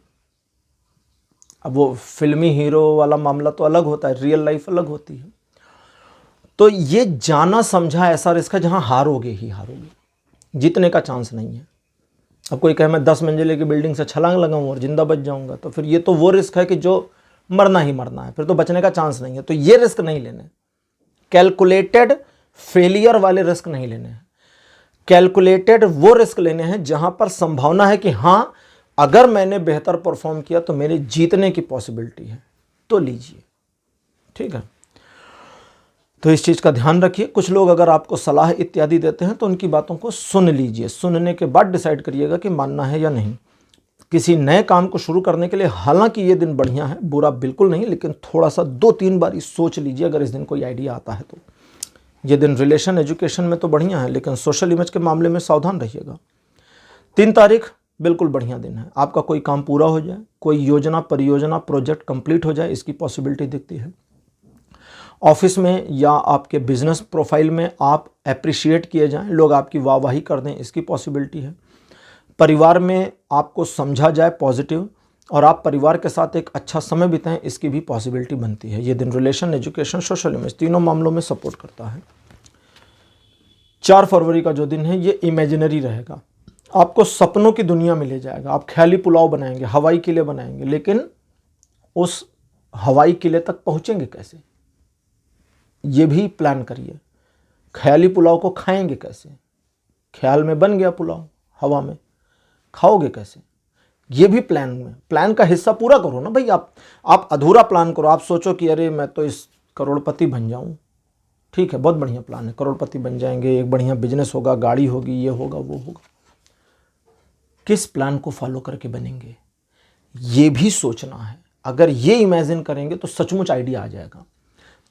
अब वो फिल्मी हीरो वाला मामला तो अलग होता है, रियल लाइफ अलग होती है। तो ये जाना समझा ऐसा रिस्क है जहां हारोगे ही हारोगे, जीतने का चांस नहीं है। अब कोई कहे मैं 10 मंजिले की बिल्डिंग से छलांग लगाऊं और जिंदा बच जाऊंगा, तो फिर ये तो वो रिस्क है कि जो मरना ही मरना है, फिर तो बचने का चांस नहीं है। तो ये रिस्क नहीं लेने, कैलकुलेटेड फेलियर वाले रिस्क नहीं लेने हैं। कैलकुलेटेड वो रिस्क लेने हैं जहां पर संभावना है कि हां अगर मैंने बेहतर परफॉर्म किया तो मेरे जीतने की पॉसिबिलिटी है, तो लीजिए। ठीक है। तो इस चीज़ का ध्यान रखिए। कुछ लोग अगर आपको सलाह इत्यादि देते हैं तो उनकी बातों को सुन लीजिए, सुनने के बाद डिसाइड करिएगा कि मानना है या नहीं। किसी नए काम को शुरू करने के लिए हालांकि ये दिन बढ़िया है, बुरा बिल्कुल नहीं, लेकिन थोड़ा सा 2-3 बार सोच लीजिए अगर इस दिन कोई आइडिया आता है तो। ये दिन रिलेशन एजुकेशन में तो बढ़िया है, लेकिन सोशल इमेज के मामले में सावधान रहिएगा। 3 तारीख बिल्कुल बढ़िया दिन है। आपका कोई काम पूरा हो जाए, कोई योजना परियोजना प्रोजेक्ट कंप्लीट हो जाए, इसकी पॉसिबिलिटी दिखती है। ऑफिस में या आपके बिजनेस प्रोफाइल में आप अप्रिशिएट किए जाएं, लोग आपकी वाहवाही कर दें, इसकी पॉसिबिलिटी है। परिवार में आपको समझा जाए पॉजिटिव, और आप परिवार के साथ एक अच्छा समय बिताएं, इसकी भी पॉसिबिलिटी बनती है। ये दिन रिलेशन एजुकेशन सोशल इमेज तीनों मामलों में सपोर्ट करता है। 4 फरवरी का जो दिन है ये इमेजिनरी रहेगा। आपको सपनों की दुनिया में ले जाएगा। आप ख्याली पुलाव बनाएंगे, हवाई किले बनाएंगे, लेकिन उस हवाई किले तक पहुंचेंगे कैसे, ये भी प्लान करिए। ख्याली पुलाव को खाएंगे कैसे, ख्याल में बन गया पुलाव, हवा में खाओगे कैसे, ये भी प्लान का हिस्सा पूरा करो ना भाई। आप अधूरा प्लान करो। आप सोचो कि अरे मैं तो इस करोड़पति बन जाऊं, ठीक है, बहुत बढ़िया प्लान है, करोड़पति बन जाएंगे, एक बढ़िया बिजनेस होगा, गाड़ी होगी, ये होगा वो होगा। किस प्लान को फॉलो करके बनेंगे, ये भी सोचना है। अगर ये इमेजिन करेंगे तो सचमुच आइडिया आ जाएगा।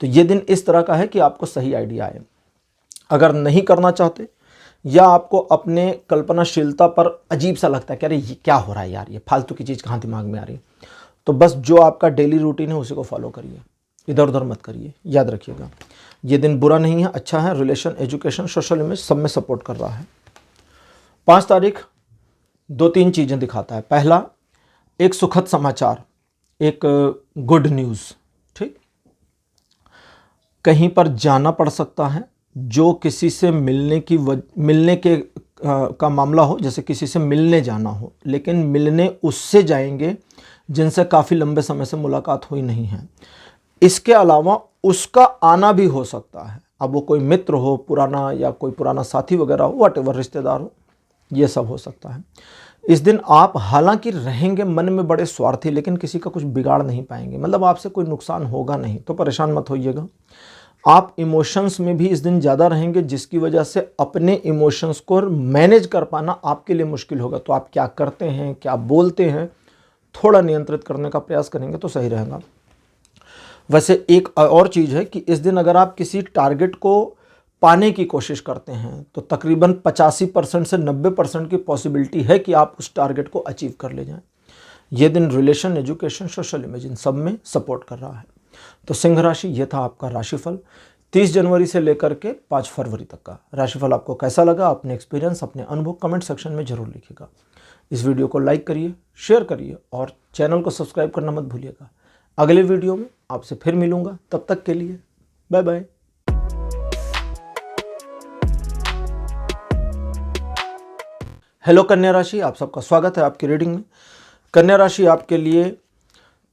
तो ये दिन इस तरह का है कि आपको सही आइडिया आए। अगर नहीं करना चाहते या आपको अपने कल्पनाशीलता पर अजीब सा लगता है कि अरे ये क्या हो रहा है यार, ये फालतू की चीज़ कहाँ दिमाग में आ रही है, तो बस जो आपका डेली रूटीन है उसी को फॉलो करिए, इधर उधर मत करिए। याद रखिएगा ये दिन बुरा नहीं है, अच्छा है। रिलेशन एजुकेशन सोशल इमेज सब में सपोर्ट कर रहा है। 5 तारीख 2-3 चीज़ें दिखाता है। पहला, एक सुखद समाचार, एक गुड न्यूज़, ठीक। कहीं पर जाना पड़ सकता है, जो किसी से मिलने के का मामला हो, जैसे किसी से मिलने जाना हो, लेकिन मिलने उससे जाएंगे जिनसे काफ़ी लंबे समय से मुलाकात हुई नहीं है। इसके अलावा उसका आना भी हो सकता है। अब वो कोई मित्र हो पुराना, या कोई पुराना साथी वगैरह हो, व्हाटएवर, रिश्तेदार हो, ये सब हो सकता है। इस दिन आप हालांकि रहेंगे मन में बड़े स्वार्थी, लेकिन किसी का कुछ बिगाड़ नहीं पाएंगे, मतलब आपसे कोई नुकसान होगा नहीं, तो परेशान मत होइएगा। आप इमोशंस में भी इस दिन ज़्यादा रहेंगे, जिसकी वजह से अपने इमोशंस को मैनेज कर पाना आपके लिए मुश्किल होगा। तो आप क्या करते हैं, क्या बोलते हैं, थोड़ा नियंत्रित करने का प्रयास करेंगे तो सही रहेगा। वैसे एक और चीज़ है कि इस दिन अगर आप किसी टारगेट को पाने की कोशिश करते हैं तो तकरीबन 85% से 90% की पॉसिबिलिटी है कि आप उस टारगेट को अचीव कर ले जाएं। ये दिन relation education social image in सब में सपोर्ट कर रहा है। तो सिंह राशि, ये था आपका राशिफल 30 जनवरी से लेकर के 5 फरवरी तक का। राशिफल आपको कैसा लगा, अपने एक्सपीरियंस, अपने अनुभव कमेंट सेक्शन में जरूर लिखिएगा। इस वीडियो को लाइक करिए, शेयर करिए और चैनल को सब्सक्राइब करना मत भूलिएगा। अगले वीडियो में आपसे फिर मिलूंगा, तब तक के लिए बाय बाय। हेलो कन्या राशि, आप सबका स्वागत है आपकी रीडिंग में। कन्या राशि, आपके लिए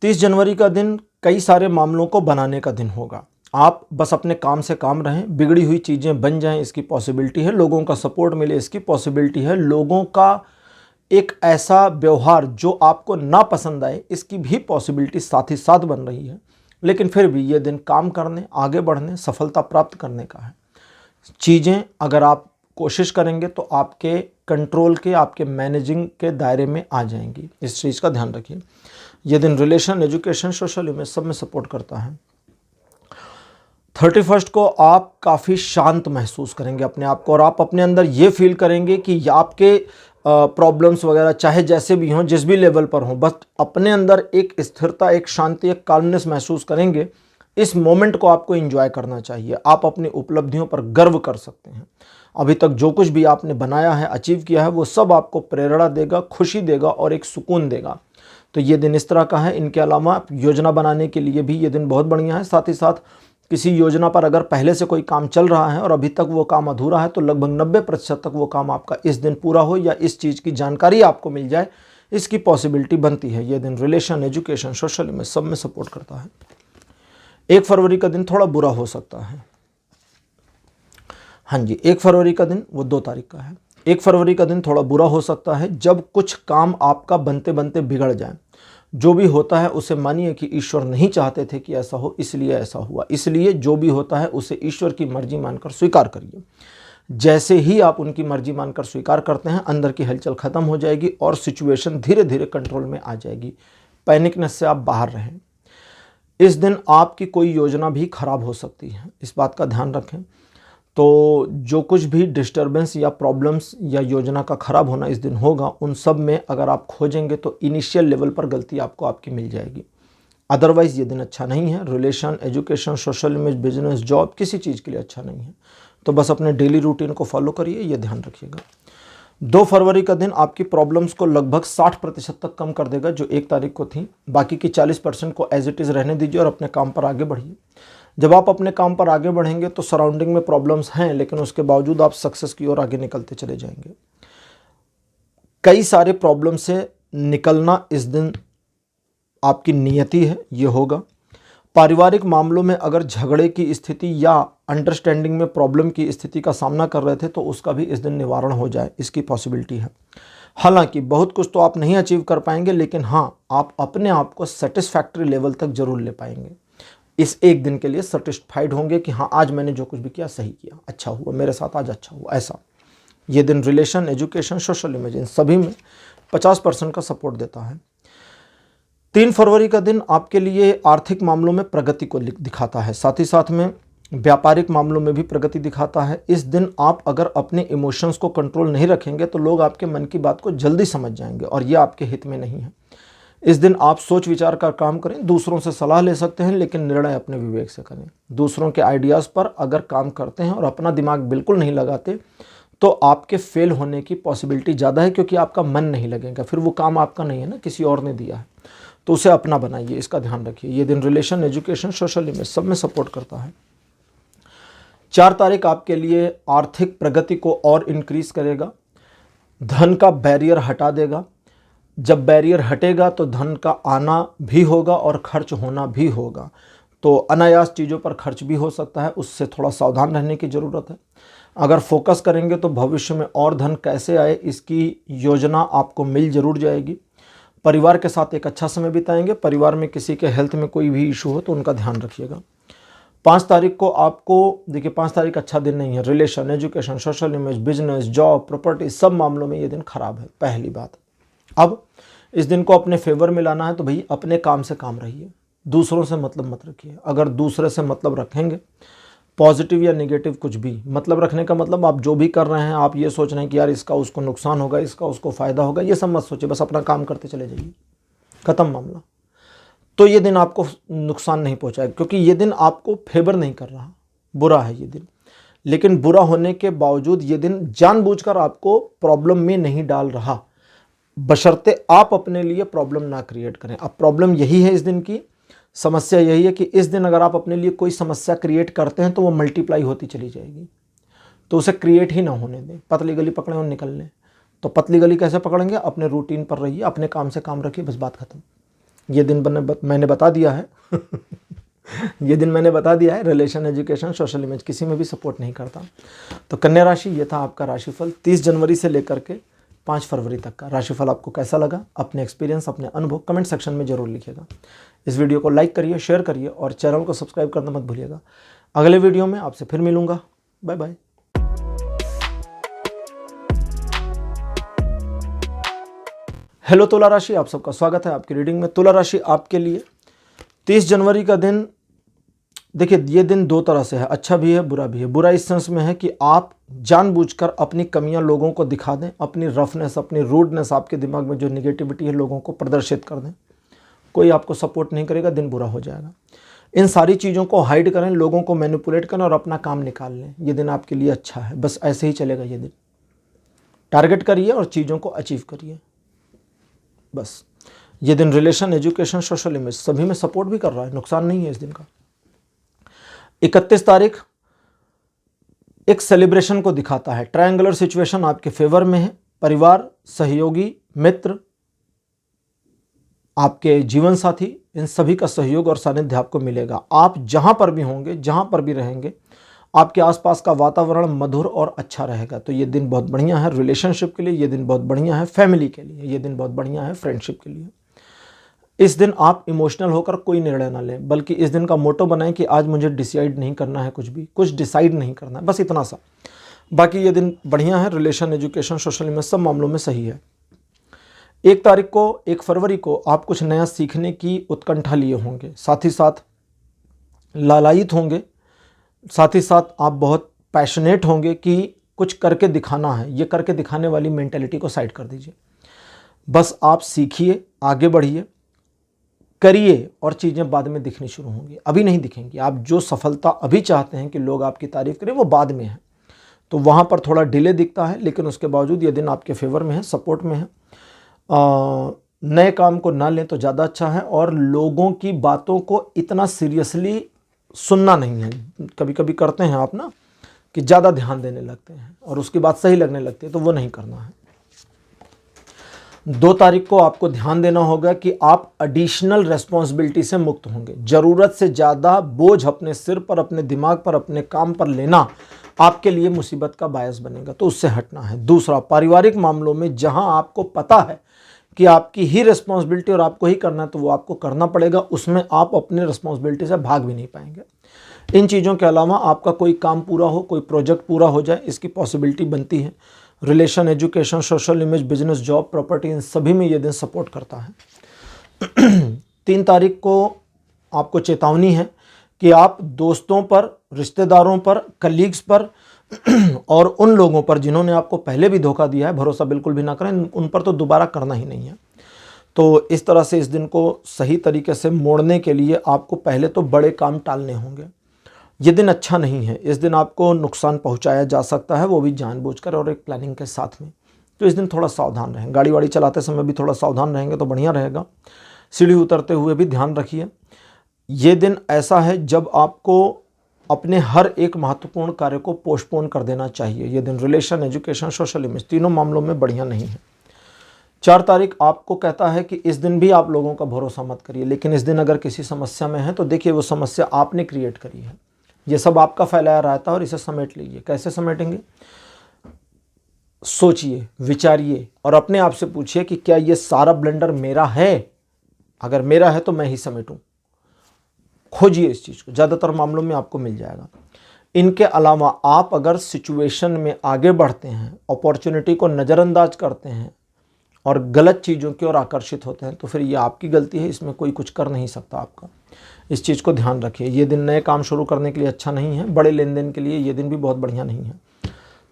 30 जनवरी का दिन कई सारे मामलों को बनाने का दिन होगा। आप बस अपने काम से काम रहें, बिगड़ी हुई चीज़ें बन जाएं, इसकी पॉसिबिलिटी है। लोगों का सपोर्ट मिले, इसकी पॉसिबिलिटी है। लोगों का एक ऐसा व्यवहार जो आपको ना पसंद आए, इसकी भी पॉसिबिलिटी साथ ही साथ बन रही है। लेकिन फिर भी ये दिन काम करने, आगे बढ़ने, सफलता प्राप्त करने का है। चीज़ें अगर आप कोशिश करेंगे तो आपके कंट्रोल के, आपके मैनेजिंग के दायरे में आ जाएंगी। इस चीज़ का ध्यान रखिए। यह दिन रिलेशन एजुकेशन सोशल इमेज सब में सपोर्ट करता है। 31 को आप काफ़ी शांत महसूस करेंगे अपने आप को, और आप अपने अंदर ये फील करेंगे कि आपके प्रॉब्लम्स वगैरह चाहे जैसे भी हों, जिस भी लेवल पर हों, बस अपने अंदर एक स्थिरता, एक शांति, एक काल्मनेस महसूस करेंगे। इस मोमेंट को आपको एंजॉय करना चाहिए। आप अपनी उपलब्धियों पर गर्व कर सकते हैं। अभी तक जो कुछ भी आपने बनाया है, अचीव किया है, वो सब आपको प्रेरणा देगा, खुशी देगा और एक सुकून देगा। तो ये दिन इस तरह का है। इनके अलावा योजना बनाने के लिए भी ये दिन बहुत बढ़िया है। साथ ही साथ किसी योजना पर अगर पहले से कोई काम चल रहा है और अभी तक वो काम अधूरा है, तो लगभग 90% तक वो काम आपका इस दिन पूरा हो, या इस चीज़ की जानकारी आपको मिल जाए, इसकी पॉसिबिलिटी बनती है। ये दिन रिलेशन एजुकेशन सोशल में सब में सपोर्ट करता है। 1 फरवरी का दिन थोड़ा बुरा हो सकता है। हाँ जी, 1 फरवरी का दिन, वो 2 तारीख का है। 1 फरवरी का दिन थोड़ा बुरा हो सकता है, जब कुछ काम आपका बनते बनते बिगड़ जाए। जो भी होता है उसे मानिए कि ईश्वर नहीं चाहते थे कि ऐसा हो, इसलिए ऐसा हुआ। इसलिए जो भी होता है उसे ईश्वर की मर्जी मानकर स्वीकार करिए। जैसे ही आप उनकी मर्जी मानकर स्वीकार करते हैं, अंदर की हलचल खत्म हो जाएगी और सिचुएशन धीरे धीरे कंट्रोल में आ जाएगी। पैनिकनेस से आप बाहर रहें। इस दिन आपकी कोई योजना भी खराब हो सकती है, इस बात का ध्यान रखें। तो जो कुछ भी डिस्टर्बेंस या प्रॉब्लम्स या योजना का खराब होना इस दिन होगा, उन सब में अगर आप खोजेंगे तो इनिशियल लेवल पर गलती आपको आपकी मिल जाएगी। अदरवाइज़ ये दिन अच्छा नहीं है। Relation, education, social image, business, job, किसी चीज़ के लिए अच्छा नहीं है। तो बस अपने डेली रूटीन को फॉलो करिए, ये ध्यान रखिएगा। 2 फरवरी का दिन आपकी प्रॉब्लम्स को लगभग 60% तक कम कर देगा, जो 1 तारीख को थी। बाकी की 40% को एज इट इज़ रहने दीजिए और अपने काम पर आगे बढ़िए। जब आप अपने काम पर आगे बढ़ेंगे तो सराउंडिंग में प्रॉब्लम्स हैं, लेकिन उसके बावजूद आप सक्सेस की ओर आगे निकलते चले जाएंगे। कई सारे प्रॉब्लम से निकलना इस दिन आपकी नियति है, ये होगा। पारिवारिक मामलों में अगर झगड़े की स्थिति या अंडरस्टैंडिंग में प्रॉब्लम की स्थिति का सामना कर रहे थे तो उसका भी इस दिन निवारण हो जाए, इसकी पॉसिबिलिटी है। हालांकि बहुत कुछ तो आप नहीं अचीव कर पाएंगे, लेकिन हाँ, आप अपने आप को सेटिस्फैक्ट्री लेवल तक जरूर ले पाएंगे। इस एक दिन के लिए सेटिस्फाइड होंगे कि हाँ, आज मैंने जो कुछ भी किया सही किया, अच्छा हुआ, मेरे साथ आज अच्छा हुआ। ऐसा ये दिन रिलेशन, एजुकेशन, सोशल इमेज, इन सभी में 50% का सपोर्ट देता है। 3 फरवरी का दिन आपके लिए आर्थिक मामलों में प्रगति को दिखाता है, साथ ही साथ में व्यापारिक मामलों में भी प्रगति दिखाता है। इस दिन आप अगर अपने इमोशंस को कंट्रोल नहीं रखेंगे तो लोग आपके मन की बात को जल्दी समझ जाएंगे और ये आपके हित में नहीं है। इस दिन आप सोच विचार कर काम करें, दूसरों से सलाह ले सकते हैं, लेकिन निर्णय अपने विवेक से करें। दूसरों के आइडियाज़ पर अगर काम करते हैं और अपना दिमाग बिल्कुल नहीं लगाते तो आपके फेल होने की पॉसिबिलिटी ज़्यादा है, क्योंकि आपका मन नहीं लगेगा। फिर वो काम आपका नहीं है ना, किसी और ने दिया है, तो उसे अपना बनाइए, इसका ध्यान रखिए। ये दिन रिलेशन, एजुकेशन, सोशल इमेज सब में सपोर्ट करता है। 4 तारीख आपके लिए आर्थिक प्रगति को और इंक्रीज करेगा, धन का बैरियर हटा देगा। जब बैरियर हटेगा तो धन का आना भी होगा और खर्च होना भी होगा। तो अनायास चीज़ों पर खर्च भी हो सकता है, उससे थोड़ा सावधान रहने की ज़रूरत है। अगर फोकस करेंगे तो भविष्य में और धन कैसे आए, इसकी योजना आपको मिल जरूर जाएगी। परिवार के साथ एक अच्छा समय बिताएंगे। परिवार में किसी के हेल्थ में कोई भी इशू हो तो उनका ध्यान रखिएगा। 5 तारीख को आपको, देखिए 5 तारीख अच्छा दिन नहीं है। Relation, education, social image, business, job, property, सब मामलों में ये दिन खराब है, पहली बात। अब इस दिन को अपने फेवर में लाना है तो भाई अपने काम से काम रहिए, दूसरों से मतलब मत रखिए। अगर दूसरे से मतलब रखेंगे, पॉजिटिव या नेगेटिव कुछ भी, मतलब रखने का मतलब आप जो भी कर रहे हैं आप ये सोच रहे हैं कि यार इसका उसको नुकसान होगा, इसका उसको फ़ायदा होगा, ये सब मत सोचिए, बस अपना काम करते चले जाइए, ख़त्म मामला। तो ये दिन आपको नुकसान नहीं पहुंचाएगा, क्योंकि ये दिन आपको फेवर नहीं कर रहा, बुरा है ये दिन। लेकिन बुरा होने के बावजूद ये दिन जानबूझकर आपको प्रॉब्लम में नहीं डाल रहा, बशर्ते आप अपने लिए प्रॉब्लम ना क्रिएट करें। अब प्रॉब्लम यही है, इस दिन की समस्या यही है कि इस दिन अगर आप अपने लिए कोई समस्या क्रिएट करते हैं तो वो मल्टीप्लाई होती चली जाएगी, तो उसे क्रिएट ही ना होने दें। पतली गली पकड़ें और निकल लें। तो पतली गली कैसे पकड़ेंगे? अपने रूटीन पर रहिए, अपने काम से काम रखिए, बस बात खत्म। ये दिन मैंने बता दिया है ये दिन मैंने बता दिया है। रिलेशन, एजुकेशन, सोशल इमेज किसी में भी सपोर्ट नहीं करता। तो कन्या राशि, ये था आपका राशिफल 30 जनवरी से लेकर के 5 फरवरी तक का। राशिफल आपको कैसा लगा? अपने एक्सपीरियंस, अपने अनुभव कमेंट सेक्शन में जरूर लिखिएगा। इस वीडियो को लाइक करिए, शेयर करिए और चैनल को सब्सक्राइब करना मत भूलिएगा। अगले वीडियो में आपसे फिर मिलूंगा। Bye bye. हेलो तुला राशि, आप सबका स्वागत है आपकी रीडिंग में। तुला राशि आपके लिए 30 जनवरी का दिन, देखिए ये दिन 2 तरह से है, अच्छा भी है बुरा भी है। बुरा इस सेंस में है कि आप जानबूझकर अपनी कमियां लोगों को दिखा दें, अपनी रफनेस, अपनी रूडनेस, आपके दिमाग में जो निगेटिविटी है लोगों को प्रदर्शित कर दें। कोई आपको सपोर्ट नहीं करेगा, दिन बुरा हो जाएगा। इन सारी चीज़ों को हाइड करें, लोगों को मैनिपुलेट करें और अपना काम निकाल लें। ये दिन आपके लिए अच्छा है, बस ऐसे ही चलेगा ये दिन। टारगेट करिए और चीज़ों को अचीव करिए, बस। ये दिन रिलेशन, एजुकेशन, सोशल इमेज सभी में सपोर्ट भी कर रहा है, नुकसान नहीं है इस दिन का। 31 तारीख एक सेलिब्रेशन को दिखाता है। ट्रायंगुलर सिचुएशन आपके फेवर में है। परिवार, सहयोगी, मित्र, आपके जीवन साथी, इन सभी का सहयोग और सानिध्य आपको मिलेगा। आप जहां पर भी होंगे, जहां पर भी रहेंगे, आपके आसपास का वातावरण मधुर और अच्छा रहेगा। तो ये दिन बहुत बढ़िया है रिलेशनशिप के लिए, ये दिन बहुत बढ़िया है फैमिली के लिए, ये दिन बहुत बढ़िया है फ्रेंडशिप के लिए। इस दिन आप इमोशनल होकर कोई निर्णय ना लें, बल्कि इस दिन का मोटो बनाएं कि आज मुझे डिसाइड नहीं करना है, कुछ डिसाइड नहीं करना है, बस इतना सा। बाकी ये दिन बढ़िया है, रिलेशन, एजुकेशन, सोशल में सब मामलों में सही है। 1 फरवरी को आप कुछ नया सीखने की उत्कंठा लिए होंगे, साथ ही साथ लालायित होंगे, साथ ही साथ आप बहुत पैशनेट होंगे कि कुछ करके दिखाना है। ये करके दिखाने वाली मेंटेलिटी को साइड कर दीजिए, बस आप सीखिए, आगे बढ़िए, करिए और चीज़ें बाद में दिखनी शुरू होंगी, अभी नहीं दिखेंगी। आप जो सफलता अभी चाहते हैं कि लोग आपकी तारीफ करें, वो बाद में है, तो वहाँ पर थोड़ा डिले दिखता है, लेकिन उसके बावजूद ये दिन आपके फेवर में है, सपोर्ट में है। नए काम को ना लें तो ज़्यादा अच्छा है, और लोगों की बातों को इतना सीरियसली सुनना नहीं है। कभी कभी करते हैं आप ना कि ज़्यादा ध्यान देने लगते हैं और उसकी बात सही लगने लगती है, तो वो नहीं करना है। 2 तारीख को आपको ध्यान देना होगा कि आप एडिशनल रेस्पॉन्सिबिलिटी से मुक्त होंगे। ज़रूरत से ज़्यादा बोझ अपने सिर पर, अपने दिमाग पर, अपने काम पर लेना आपके लिए मुसीबत का बायस बनेगा, तो उससे हटना है। दूसरा, पारिवारिक मामलों में जहां आपको पता है कि आपकी ही रिस्पॉन्सिबिलिटी और आपको ही करना है, तो वो आपको करना पड़ेगा, उसमें आप अपने रिस्पॉन्सिबिलिटी से भाग भी नहीं पाएंगे। इन चीज़ों के अलावा आपका कोई काम पूरा हो, कोई प्रोजेक्ट पूरा हो जाए, इसकी पॉसिबिलिटी बनती है। Relation, education, social image, business, job, property, इन सभी में ये दिन सपोर्ट करता है। 3 तारीख को आपको चेतावनी है कि आप दोस्तों पर, रिश्तेदारों पर, कलीग्स पर और उन लोगों पर जिन्होंने आपको पहले भी धोखा दिया है, भरोसा बिल्कुल भी ना करें, उन पर तो दोबारा करना ही नहीं है। तो इस तरह से इस दिन को सही तरीके से मोड़ने के लिए आपको पहले तो बड़े काम टालने होंगे। ये दिन अच्छा नहीं है, इस दिन आपको नुकसान पहुंचाया जा सकता है, वो भी जानबूझकर और एक प्लानिंग के साथ में। तो इस दिन थोड़ा सावधान रहें, गाड़ी वाड़ी चलाते समय भी थोड़ा सावधान रहेंगे तो बढ़िया रहेगा। सीढ़ी उतरते हुए भी ध्यान रखिए। ये दिन ऐसा है जब आपको अपने हर एक महत्वपूर्ण कार्य को पोस्टपोन कर देना चाहिए। ये दिन रिलेशन, एजुकेशन, सोशल इमेज तीनों मामलों में बढ़िया नहीं है। 4 तारीख आपको कहता है कि इस दिन भी आप लोगों का भरोसा मत करिए, लेकिन इस दिन अगर किसी समस्या में है तो देखिए वो समस्या आपने क्रिएट करी है, ये सब आपका फैलाया रहता है और इसे समेट लीजिए। कैसे समेटेंगे? सोचिए, विचारिए और अपने आप से पूछिए कि क्या ये सारा ब्लेंडर मेरा है? अगर मेरा है तो मैं ही समेटूं। खोजिए इस चीज़ को, ज़्यादातर मामलों में आपको मिल जाएगा। इनके अलावा आप अगर सिचुएशन में आगे बढ़ते हैं, अपॉर्चुनिटी को नज़रअंदाज करते हैं और गलत चीज़ों की ओर आकर्षित होते हैं, तो फिर ये आपकी गलती है, इसमें कोई कुछ कर नहीं सकता आपका। इस चीज़ को ध्यान रखिए। ये दिन नए काम शुरू करने के लिए अच्छा नहीं है, बड़े लेन देन के लिए ये दिन भी बहुत बढ़िया नहीं है।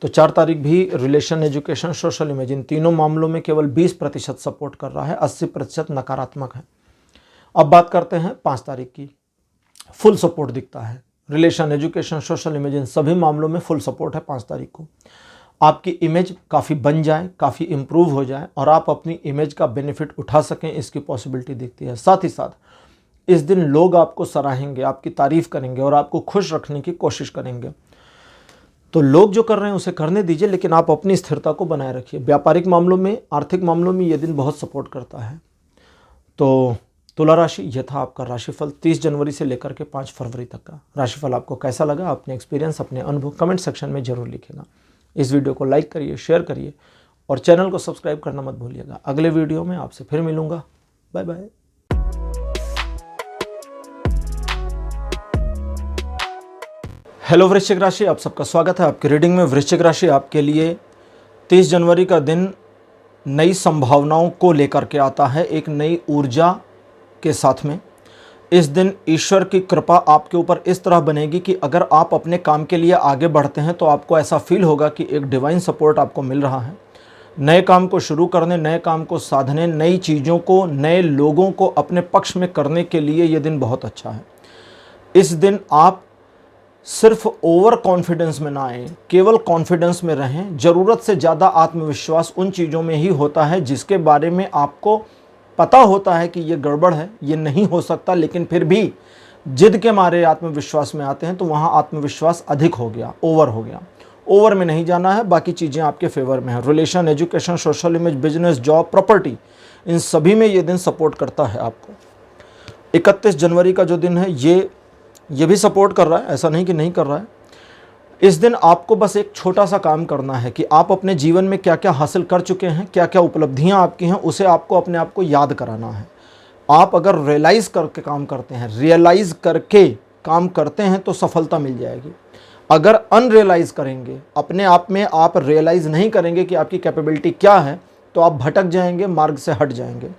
तो 4 तारीख भी relation, education, social image in तीनों मामलों में केवल 20% सपोर्ट कर रहा है, 80% नकारात्मक है। अब बात करते हैं 5 तारीख की। फुल सपोर्ट दिखता है, relation, education, social image in सभी मामलों में फुल सपोर्ट है। 5 तारीख को आपकी इमेज काफ़ी बन जाए, काफ़ी इम्प्रूव हो जाए और आप अपनी इमेज का बेनिफिट उठा सकें, इसकी पॉसिबिलिटी दिखती है। साथ ही साथ इस दिन लोग आपको सराहेंगे, आपकी तारीफ करेंगे और आपको खुश रखने की कोशिश करेंगे। तो लोग जो कर रहे हैं उसे करने दीजिए, लेकिन आप अपनी स्थिरता को बनाए रखिए। व्यापारिक मामलों में, आर्थिक मामलों में यह दिन बहुत सपोर्ट करता है। तो तुला राशि, यह था आपका राशिफल 30 जनवरी से लेकर के 5 फरवरी तक का। राशिफल आपको कैसा लगा? अपने एक्सपीरियंस, अपने अनुभव कमेंट सेक्शन में जरूर लिखिएगा। इस वीडियो को लाइक करिए, शेयर करिए और चैनल को सब्सक्राइब करना मत भूलिएगा। अगले वीडियो में आपसे फिर मिलूंगा। Bye bye. हेलो वृश्चिक राशि, आप सबका स्वागत है आपकी रीडिंग में। वृश्चिक राशि आपके लिए 30 जनवरी का दिन नई संभावनाओं को लेकर के आता है, एक नई ऊर्जा के साथ में। इस दिन ईश्वर की कृपा आपके ऊपर इस तरह बनेगी कि अगर आप अपने काम के लिए आगे बढ़ते हैं तो आपको ऐसा फील होगा कि एक डिवाइन सपोर्ट आपको मिल रहा है। नए काम को शुरू करने, नए काम को साधने, नई चीज़ों को, नए लोगों को अपने पक्ष में करने के लिए ये दिन बहुत अच्छा है। इस दिन आप सिर्फ ओवर कॉन्फिडेंस में ना आए, केवल कॉन्फिडेंस में रहें। ज़रूरत से ज़्यादा आत्मविश्वास उन चीज़ों में ही होता है जिसके बारे में आपको पता होता है कि ये गड़बड़ है, ये नहीं हो सकता, लेकिन फिर भी जिद के मारे आत्मविश्वास में आते हैं तो वहाँ आत्मविश्वास अधिक हो गया, ओवर हो गया। ओवर में नहीं जाना है, बाकी चीज़ें आपके फेवर में हैं। Relation, education, social image, business, job, property इन सभी में ये दिन सपोर्ट करता है आपको। 31 जनवरी का जो दिन है ये भी सपोर्ट कर रहा है, ऐसा नहीं कि नहीं कर रहा है। इस दिन आपको बस एक छोटा सा काम करना है कि आप अपने जीवन में क्या क्या हासिल कर चुके हैं, क्या क्या उपलब्धियां आपकी हैं, उसे आपको अपने आप को याद कराना है। आप अगर रियलाइज़ करके काम करते हैं, रियलाइज़ करके काम करते हैं तो सफलता मिल जाएगी। अगर अनरियलाइज़ करेंगे, अपने आप में आप रियलाइज़ नहीं करेंगे कि आपकी कैपेबिलिटी क्या है, तो आप भटक जाएंगे, मार्ग से हट जाएंगे।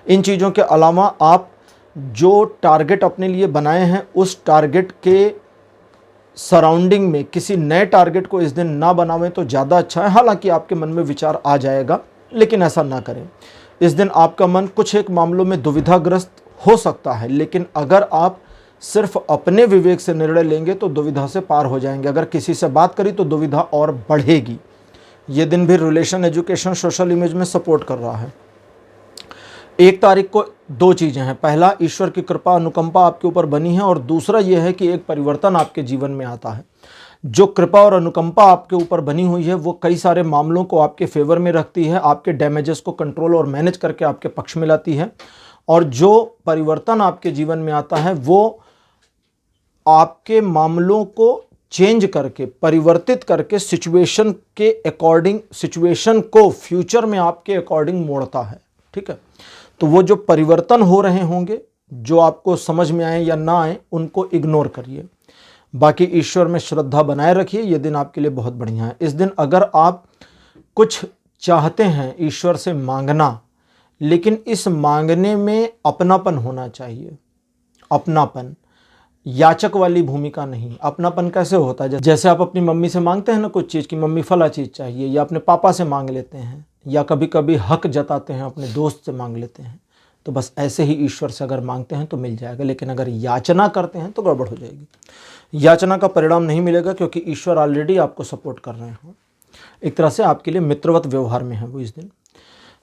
इन चीज़ों के अलावा आप जो टारगेट अपने लिए बनाए हैं, उस टारगेट के सराउंडिंग में किसी नए टारगेट को इस दिन ना बनावें तो ज़्यादा अच्छा है। हालांकि आपके मन में विचार आ जाएगा, लेकिन ऐसा ना करें। इस दिन आपका मन कुछ एक मामलों में दुविधाग्रस्त हो सकता है, लेकिन अगर आप सिर्फ अपने विवेक से निर्णय लेंगे तो दुविधा से पार हो जाएंगे। अगर किसी से बात करी तो दुविधा और बढ़ेगी। ये दिन भी रिलेशन, एजुकेशन, सोशल इमेज में सपोर्ट कर रहा है। 1 तारीख को 2 चीज़ें हैं। पहला, ईश्वर की कृपा, अनुकंपा आपके ऊपर बनी है, और दूसरा ये है कि एक परिवर्तन आपके जीवन में आता है। जो कृपा और अनुकंपा आपके ऊपर बनी हुई है वो कई सारे मामलों को आपके फेवर में रखती है, आपके डैमेजेस को कंट्रोल और मैनेज करके आपके पक्ष में लाती है। और जो परिवर्तन आपके जीवन में आता है वो आपके मामलों को चेंज करके, परिवर्तित करके सिचुएशन के अकॉर्डिंग, सिचुएशन को फ्यूचर में आपके अकॉर्डिंग मोड़ता है। ठीक है, तो वो जो परिवर्तन हो रहे होंगे, जो आपको समझ में आए या ना आए, उनको इग्नोर करिए। बाकी ईश्वर में श्रद्धा बनाए रखिए। ये दिन आपके लिए बहुत बढ़िया है। इस दिन अगर आप कुछ चाहते हैं ईश्वर से मांगना, लेकिन इस मांगने में अपनापन होना चाहिए। अपनापन, याचक वाली भूमिका नहीं। अपनापन कैसे होता है? जैसे आप अपनी मम्मी से मांगते हैं ना कुछ चीज़ की, मम्मी फला चीज़ चाहिए, या अपने पापा से मांग लेते हैं, या कभी कभी हक जताते हैं अपने दोस्त से मांग लेते हैं। तो बस ऐसे ही ईश्वर से अगर मांगते हैं तो मिल जाएगा, लेकिन अगर याचना करते हैं तो गड़बड़ हो जाएगी। याचना का परिणाम नहीं मिलेगा, क्योंकि ईश्वर ऑलरेडी आपको सपोर्ट कर रहे हैं। एक तरह से आपके लिए मित्रवत व्यवहार में है वो इस दिन।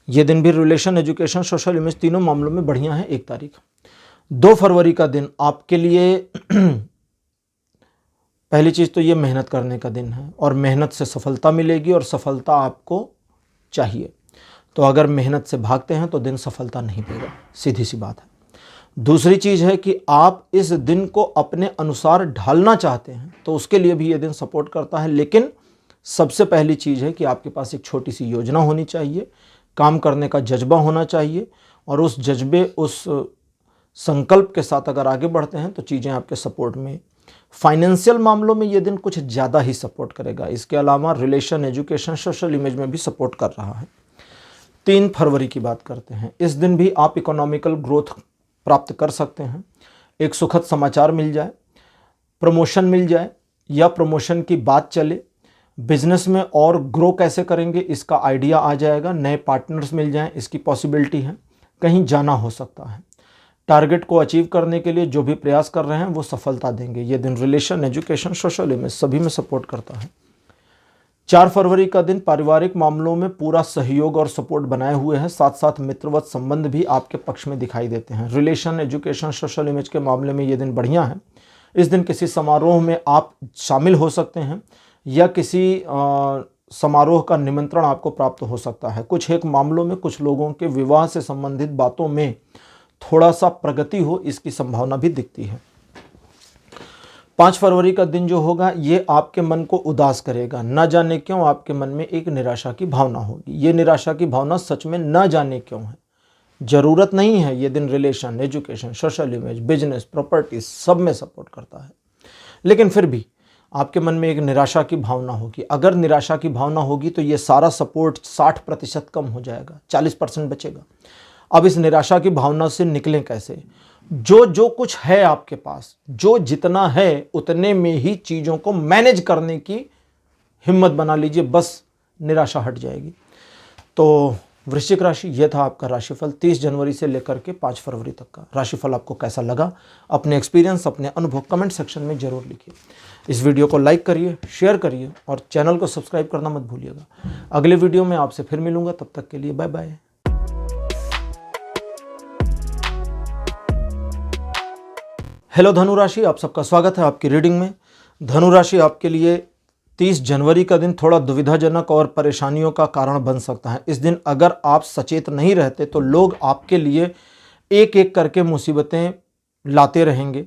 ये दिन भी रिलेशन, एजुकेशन, सोशल इमेज तीनों मामलों में बढ़िया है। 1 तारीख 2 फरवरी का दिन आपके लिए पहली चीज़ तो ये मेहनत करने का दिन है, और मेहनत से सफलता मिलेगी, और सफलता आपको चाहिए। तो अगर मेहनत से भागते हैं तो दिन सफलता नहीं देगा, सीधी सी बात है। दूसरी चीज़ है कि आप इस दिन को अपने अनुसार ढालना चाहते हैं तो उसके लिए भी ये दिन सपोर्ट करता है। लेकिन सबसे पहली चीज़ है कि आपके पास एक छोटी सी योजना होनी चाहिए, काम करने का जज्बा होना चाहिए, और उस जज्बे, उस संकल्प के साथ अगर आगे बढ़ते हैं तो चीज़ें आपके सपोर्ट में। फाइनेंशियल मामलों में ये दिन कुछ ज़्यादा ही सपोर्ट करेगा। इसके अलावा रिलेशन, एजुकेशन, सोशल इमेज में भी सपोर्ट कर रहा है। 3 फरवरी की बात करते हैं। इस दिन भी आप इकोनॉमिकल ग्रोथ प्राप्त कर सकते हैं। एक सुखद समाचार मिल जाए, प्रमोशन मिल जाए, या प्रमोशन की बात चले, बिजनेस में और ग्रो कैसे करेंगे इसका आइडिया आ जाएगा, नए पार्टनर्स मिल जाएं, इसकी पॉसिबिलिटी है। कहीं जाना हो सकता है। टारगेट को अचीव करने के लिए जो भी प्रयास कर रहे हैं वो सफलता देंगे। ये दिन रिलेशन, एजुकेशन, सोशल इमेज सभी में सपोर्ट करता है। 4 फरवरी का दिन पारिवारिक मामलों में पूरा सहयोग और सपोर्ट बनाए हुए हैं, साथ साथ मित्रवत संबंध भी आपके पक्ष में दिखाई देते हैं। रिलेशन, एजुकेशन, सोशल इमेज के मामले में ये दिन बढ़िया है। इस दिन किसी समारोह में आप शामिल हो सकते हैं, या किसी समारोह का निमंत्रण आपको प्राप्त हो सकता है। कुछ एक मामलों में कुछ लोगों के विवाह से संबंधित बातों में थोड़ा सा प्रगति हो, इसकी संभावना भी दिखती है। 5 फरवरी का दिन जो होगा ये आपके मन को उदास करेगा। न जाने क्यों आपके मन में एक निराशा की भावना होगी। ये निराशा की भावना सच में न जाने क्यों है, ज़रूरत नहीं है। ये दिन relation, education, social image, business, property सब में सपोर्ट करता है, लेकिन फिर भी आपके मन में एक निराशा की भावना होगी। अगर निराशा की भावना होगी तो ये सारा सपोर्ट 60% कम हो जाएगा, 40% बचेगा। अब इस निराशा की भावना से निकलें कैसे? जो कुछ है आपके पास, जो जितना है उतने में ही चीज़ों को मैनेज करने की हिम्मत बना लीजिए, बस निराशा हट जाएगी। तो वृश्चिक राशि, यह था आपका राशिफल 30 जनवरी से लेकर के 5 फरवरी तक का। राशिफल आपको कैसा लगा? अपने एक्सपीरियंस, अपने अनुभव कमेंट सेक्शन में जरूर लिखिए। इस वीडियो को लाइक करिए, शेयर करिए, और चैनल को सब्सक्राइब करना मत भूलिएगा। अगले वीडियो में आपसे फिर मिलूंगा, तब तक के लिए बाय बाय। हेलो धनु राशि, आप सबका स्वागत है आपकी रीडिंग में। धनु राशि आपके लिए 30 जनवरी का दिन थोड़ा दुविधाजनक और परेशानियों का कारण बन सकता है। इस दिन अगर आप सचेत नहीं रहते तो लोग आपके लिए एक एक करके मुसीबतें लाते रहेंगे।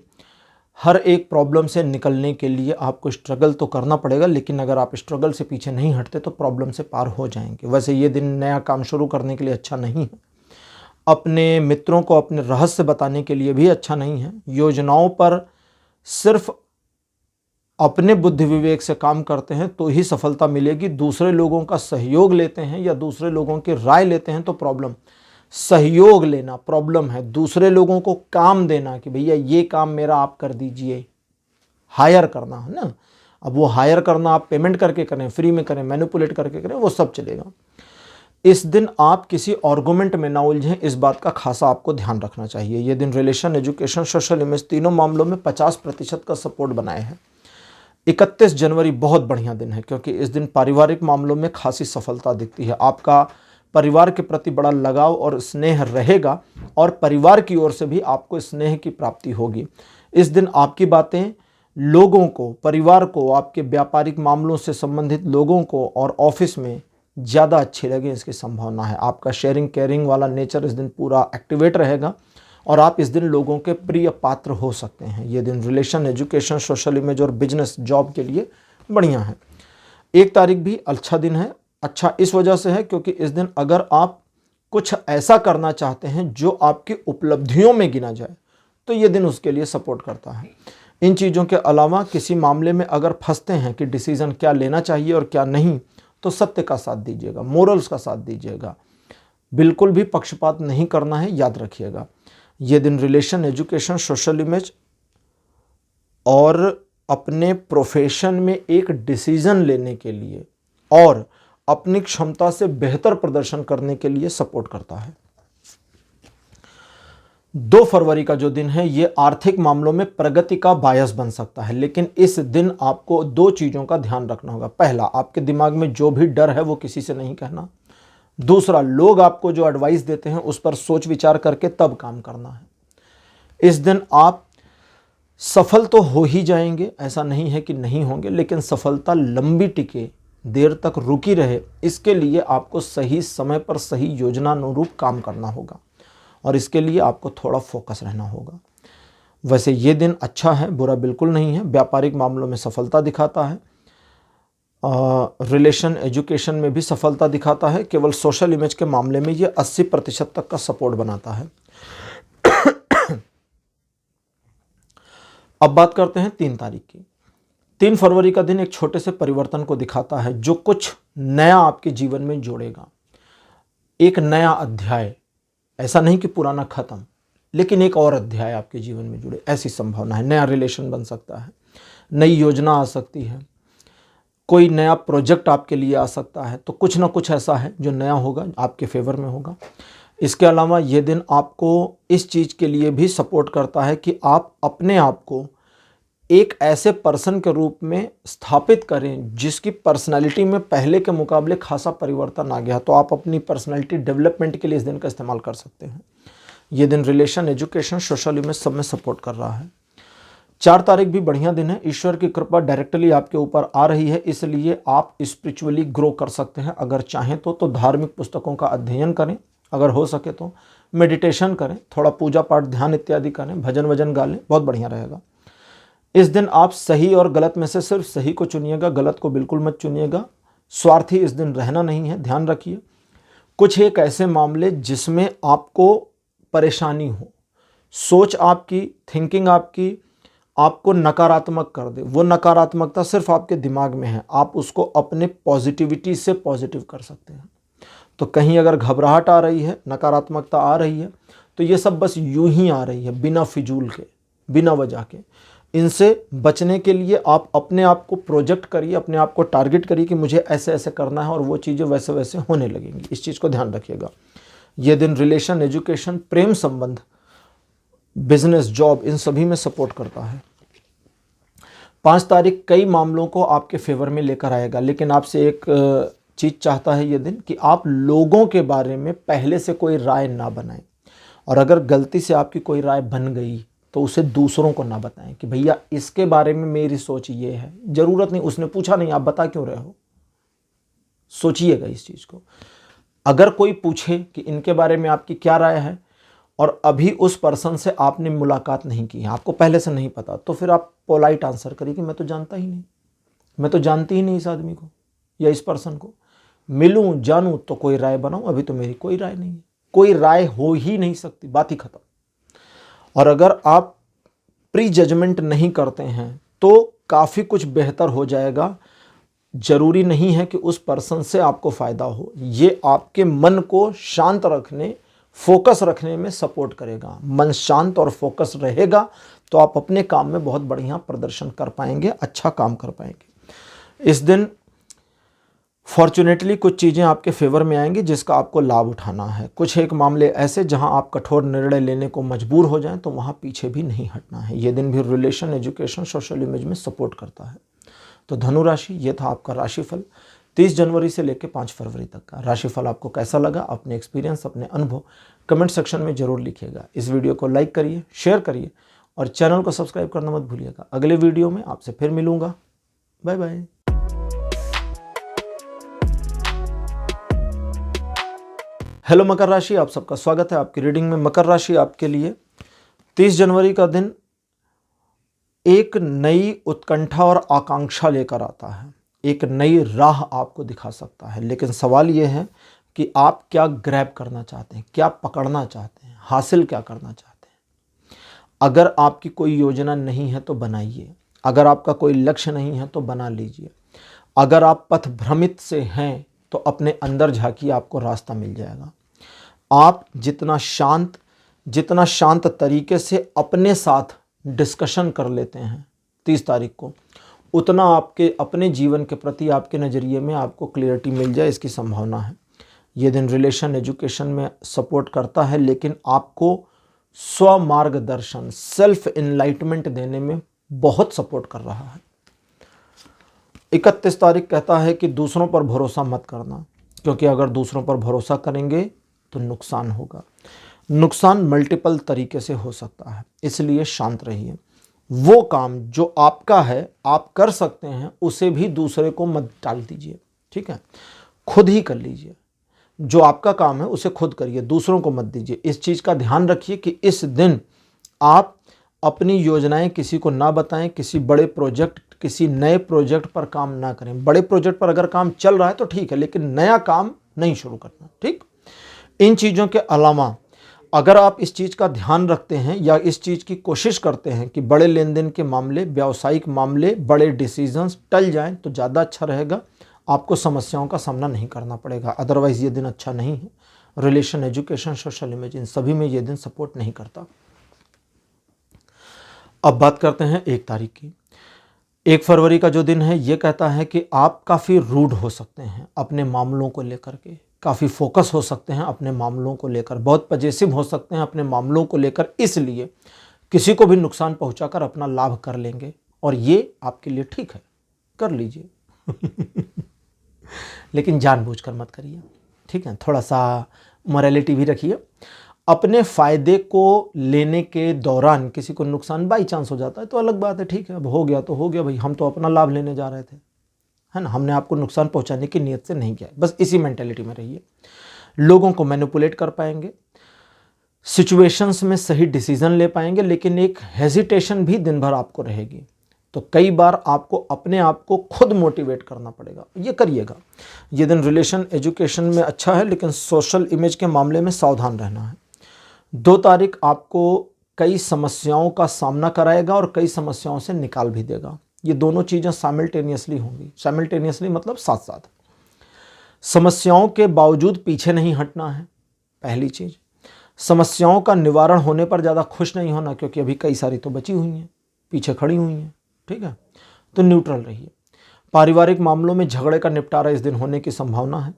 हर एक प्रॉब्लम से निकलने के लिए आपको स्ट्रगल तो करना पड़ेगा, लेकिन अगर आप स्ट्रगल से पीछे नहीं हटते तो प्रॉब्लम से पार हो जाएंगे। वैसे ये दिन नया काम शुरू करने के लिए अच्छा नहीं है। अपने मित्रों को अपने रहस्य बताने के लिए भी अच्छा नहीं है। योजनाओं पर सिर्फ अपने बुद्धि विवेक से काम करते हैं तो ही सफलता मिलेगी। दूसरे लोगों का सहयोग लेते हैं या दूसरे लोगों की राय लेते हैं तो प्रॉब्लम। सहयोग लेना प्रॉब्लम है, दूसरे लोगों को काम देना कि भैया ये काम मेरा आप कर दीजिए, हायर करना है ना। अब वो हायर करना आप पेमेंट करके करें, फ्री में करें, मैनिपुलेट करके करें, वो सब चलेगा। इस दिन आप किसी आर्गुमेंट में ना उलझें, इस बात का खासा आपको ध्यान रखना चाहिए। ये दिन रिलेशन, एजुकेशन, सोशल इमेज तीनों मामलों में 50% का सपोर्ट बनाए हैं। 31 जनवरी बहुत बढ़िया दिन है क्योंकि इस दिन पारिवारिक मामलों में खासी सफलता दिखती है। आपका परिवार के प्रति बड़ा लगाव और स्नेह रहेगा और परिवार की ओर से भी आपको स्नेह की प्राप्ति होगी। इस दिन आपकी बातें लोगों को, परिवार को, आपके व्यापारिक मामलों से संबंधित लोगों को और ऑफिस में ज़्यादा अच्छी लगे, इसकी संभावना है। आपका शेयरिंग केयरिंग वाला नेचर इस दिन पूरा एक्टिवेट रहेगा और आप इस दिन लोगों के प्रिय पात्र हो सकते हैं। ये दिन रिलेशन, एजुकेशन, सोशल इमेज और बिजनेस, जॉब के लिए बढ़िया है। 1 तारीख भी अच्छा दिन है। अच्छा इस वजह से है क्योंकि इस दिन अगर आप कुछ ऐसा करना चाहते हैं जो आपकी उपलब्धियों में गिना जाए तो ये दिन उसके लिए सपोर्ट करता है। इन चीज़ों के अलावा किसी मामले में अगर फंसते हैं कि डिसीज़न क्या लेना चाहिए और क्या नहीं, तो सत्य का साथ दीजिएगा, मोरल्स का साथ दीजिएगा, बिल्कुल भी पक्षपात नहीं करना है, याद रखिएगा। ये दिन रिलेशन, एजुकेशन, सोशल इमेज और अपने प्रोफेशन में एक डिसीजन लेने के लिए और अपनी क्षमता से बेहतर प्रदर्शन करने के लिए सपोर्ट करता है। 2 फरवरी का जो दिन है ये आर्थिक मामलों में प्रगति का बायस बन सकता है, लेकिन इस दिन आपको 2 चीज़ों का ध्यान रखना होगा। पहला, आपके दिमाग में जो भी डर है वो किसी से नहीं कहना। दूसरा, लोग आपको जो एडवाइस देते हैं उस पर सोच विचार करके तब काम करना है। इस दिन आप सफल तो हो ही जाएंगे, ऐसा नहीं है कि नहीं होंगे, लेकिन सफलता लंबी टिके, देर तक रुकी रहे, इसके लिए आपको सही समय पर सही योजनानुरूप काम करना होगा और इसके लिए आपको थोड़ा फोकस रहना होगा। वैसे ये दिन अच्छा है, बुरा बिल्कुल नहीं है। व्यापारिक मामलों में सफलता दिखाता है, रिलेशन, एजुकेशन में भी सफलता दिखाता है। केवल सोशल इमेज के मामले में ये 80% तक का सपोर्ट बनाता है। अब बात करते हैं 3 तारीख की। 3 फरवरी का दिन एक छोटे से परिवर्तन को दिखाता है जो कुछ नया आपके जीवन में जोड़ेगा। एक नया अध्याय, ऐसा नहीं कि पुराना खत्म, लेकिन एक और अध्याय आपके जीवन में जुड़े, ऐसी संभावना है। नया रिलेशन बन सकता है, नई योजना आ सकती है, कोई नया प्रोजेक्ट आपके लिए आ सकता है। तो कुछ ना कुछ ऐसा है जो नया होगा, आपके फेवर में होगा। इसके अलावा ये दिन आपको इस चीज़ के लिए भी सपोर्ट करता है कि आप अपने आप को एक ऐसे पर्सन के रूप में स्थापित करें जिसकी पर्सनालिटी में पहले के मुकाबले खासा परिवर्तन आ गया। तो आप अपनी पर्सनालिटी डेवलपमेंट के लिए इस दिन का इस्तेमाल कर सकते हैं। ये दिन रिलेशन, एजुकेशन, सोशल इमेज सब में सपोर्ट कर रहा है। 4 तारीख भी बढ़िया दिन है। ईश्वर की कृपा डायरेक्टली आपके ऊपर आ रही है, इसलिए आप स्पिरिचुअली ग्रो कर सकते हैं। अगर चाहें तो धार्मिक पुस्तकों का अध्ययन करें, अगर हो सके तो मेडिटेशन करें, थोड़ा पूजा पाठ, ध्यान इत्यादि करें, भजन वजन गा लें, बहुत बढ़िया रहेगा। इस दिन आप सही और गलत में से सिर्फ सही को चुनिएगा, गलत को बिल्कुल मत चुनिएगा। स्वार्थी इस दिन रहना नहीं है, ध्यान रखिए। कुछ एक ऐसे मामले जिसमें आपको परेशानी हो, सोच आपकी, थिंकिंग आपकी आपको नकारात्मक कर दे, वो नकारात्मकता सिर्फ आपके दिमाग में है, आप उसको अपने पॉजिटिविटी से पॉजिटिव कर सकते हैं। तो कहीं अगर घबराहट आ रही है, नकारात्मकता आ रही है, तो ये सब बस यूं ही आ रही है, बिना फिजूल के, बिना वजह के। इनसे बचने के लिए आप अपने आप को प्रोजेक्ट करिए, अपने आप को टारगेट करिए कि मुझे ऐसे ऐसे करना है और वो चीज़ें वैसे वैसे होने लगेंगी। इस चीज़ को ध्यान रखिएगा। ये दिन रिलेशन, एजुकेशन, प्रेम संबंध, बिजनेस, जॉब, इन सभी में सपोर्ट करता है। 5 तारीख कई मामलों को आपके फेवर में लेकर आएगा, लेकिन आपसे एक चीज़ चाहता है ये दिन कि आप लोगों के बारे में पहले से कोई राय ना बनाएं, और अगर गलती से आपकी कोई राय बन गई तो उसे दूसरों को ना बताएं कि भैया इसके बारे में मेरी सोच ये है। ज़रूरत नहीं, उसने पूछा नहीं, आप बता क्यों रहे हो। सोचिएगा इस चीज़ को। अगर कोई पूछे कि इनके बारे में आपकी क्या राय है और अभी उस पर्सन से आपने मुलाकात नहीं की है, आपको पहले से नहीं पता, तो फिर आप पोलाइट आंसर करिए कि मैं तो जानता ही नहीं, मैं तो जानती ही नहीं इस आदमी को या इस पर्सन को। मिलूं, जानूं तो कोई राय बनाऊं, अभी तो मेरी कोई राय नहीं है। कोई राय हो ही नहीं सकती, बात ही खत्म। और अगर आप प्री जजमेंट नहीं करते हैं तो काफ़ी कुछ बेहतर हो जाएगा। जरूरी नहीं है कि उस पर्सन से आपको फ़ायदा हो, ये आपके मन को शांत रखने, फोकस रखने में सपोर्ट करेगा। मन शांत और फोकस रहेगा तो आप अपने काम में बहुत बढ़िया प्रदर्शन कर पाएंगे, अच्छा काम कर पाएंगे। इस दिन फॉर्चुनेटली कुछ चीज़ें आपके फेवर में आएंगी जिसका आपको लाभ उठाना है। कुछ एक मामले ऐसे जहां आप कठोर निर्णय लेने को मजबूर हो जाएं तो वहां पीछे भी नहीं हटना है। ये दिन भी रिलेशन, एजुकेशन, सोशल इमेज में सपोर्ट करता है। तो धनु राशि, ये था आपका राशिफल 30 जनवरी से लेकर 5 फरवरी तक का। राशिफल आपको कैसा लगा, अपने एक्सपीरियंस, अपने अनुभव कमेंट सेक्शन में जरूर लिखिएगा। इस वीडियो को लाइक करिए, शेयर करिए और चैनल को सब्सक्राइब करना मत भूलिएगा। अगले वीडियो में आपसे फिर मिलूंगा। Bye bye. हेलो मकर राशि, आप सबका स्वागत है आपकी रीडिंग में। मकर राशि आपके लिए 30 जनवरी का दिन एक नई उत्कंठा और आकांक्षा लेकर आता है। एक नई राह आपको दिखा सकता है, लेकिन सवाल यह है कि आप क्या ग्रैब करना चाहते हैं, क्या पकड़ना चाहते हैं, हासिल क्या करना चाहते हैं। अगर आपकी कोई योजना नहीं है तो बनाइए, अगर आपका कोई लक्ष्य नहीं है तो बना लीजिए। अगर आप पथ भ्रमित से हैं तो अपने अंदर झांकिए, आपको रास्ता मिल जाएगा। आप जितना शांत तरीके से अपने साथ डिस्कशन कर लेते हैं 30 तारीख को, उतना आपके अपने जीवन के प्रति आपके नज़रिए में आपको क्लियरिटी मिल जाए, इसकी संभावना है। ये दिन रिलेशन, एजुकेशन में सपोर्ट करता है, लेकिन आपको स्व मार्गदर्शन, सेल्फ इनलाइटमेंट देने में बहुत सपोर्ट कर रहा है। 31 तारीख कहता है कि दूसरों पर भरोसा मत करना, क्योंकि अगर दूसरों पर भरोसा करेंगे तो नुकसान होगा। नुकसान मल्टीपल तरीके से हो सकता है, इसलिए शांत रहिए। वो काम जो आपका है, आप कर सकते हैं, उसे भी दूसरे को मत टाल दीजिए, ठीक है। खुद ही कर लीजिए। जो आपका काम है उसे खुद करिए, दूसरों को मत दीजिए। इस चीज़ का ध्यान रखिए कि इस दिन आप अपनी योजनाएं किसी को ना बताएं, किसी बड़े प्रोजेक्ट, किसी नए प्रोजेक्ट पर काम ना करें। बड़े प्रोजेक्ट पर अगर काम चल रहा है तो ठीक है, लेकिन नया काम नहीं शुरू करना, ठीक। इन चीज़ों के अलावा अगर आप इस चीज़ का ध्यान रखते हैं या इस चीज़ की कोशिश करते हैं कि बड़े लेन देन के मामले, व्यावसायिक मामले, बड़े डिसीजंस टल जाएं तो ज़्यादा अच्छा रहेगा। आपको समस्याओं का सामना नहीं करना पड़ेगा। अदरवाइज़ ये दिन अच्छा नहीं है। रिलेशन, एजुकेशन, सोशल इमेज, इन सभी में ये दिन सपोर्ट नहीं करता। अब बात करते हैं 1 तारीख की। 1 फरवरी का जो दिन है ये कहता है कि आप काफ़ी रूड हो सकते हैं अपने मामलों को लेकर के, काफ़ी फोकस हो सकते हैं अपने मामलों को लेकर, बहुत पजेसिव हो सकते हैं अपने मामलों को लेकर, इसलिए किसी को भी नुकसान पहुंचाकर अपना लाभ कर लेंगे, और ये आपके लिए ठीक है, कर लीजिए लेकिन जानबूझकर मत करिए, ठीक है। थोड़ा सा मोरालिटी भी रखिए। अपने फ़ायदे को लेने के दौरान किसी को नुकसान बाई चांस हो जाता है तो अलग बात है, ठीक है। अब हो गया तो हो गया भाई, हम तो अपना लाभ लेने जा रहे थे, है ना। हमने आपको नुकसान पहुंचाने की नीयत से नहीं किया। बस इसी मेंटेलिटी में रहिए। लोगों को मैनिपुलेट कर पाएंगे, सिचुएशंस में सही डिसीजन ले पाएंगे, लेकिन एक हेजिटेशन भी दिन भर आपको रहेगी। तो कई बार आपको अपने आप को खुद मोटिवेट करना पड़ेगा, ये करिएगा। ये दिन रिलेशन, एजुकेशन में अच्छा है, लेकिन सोशल इमेज के मामले में सावधान रहना है। 2 तारीख आपको कई समस्याओं का सामना कराएगा और कई समस्याओं से निकाल भी देगा। ये दोनों चीज़ें साइमल्टेनियसली होंगी। साइमल्टेनियसली मतलब साथ साथ। समस्याओं के बावजूद पीछे नहीं हटना है, पहली चीज़। समस्याओं का निवारण होने पर ज़्यादा खुश नहीं होना, क्योंकि अभी कई सारी तो बची हुई हैं, पीछे खड़ी हुई हैं, ठीक है। तो न्यूट्रल रहिए। पारिवारिक मामलों में झगड़े का निपटारा इस दिन होने की संभावना है।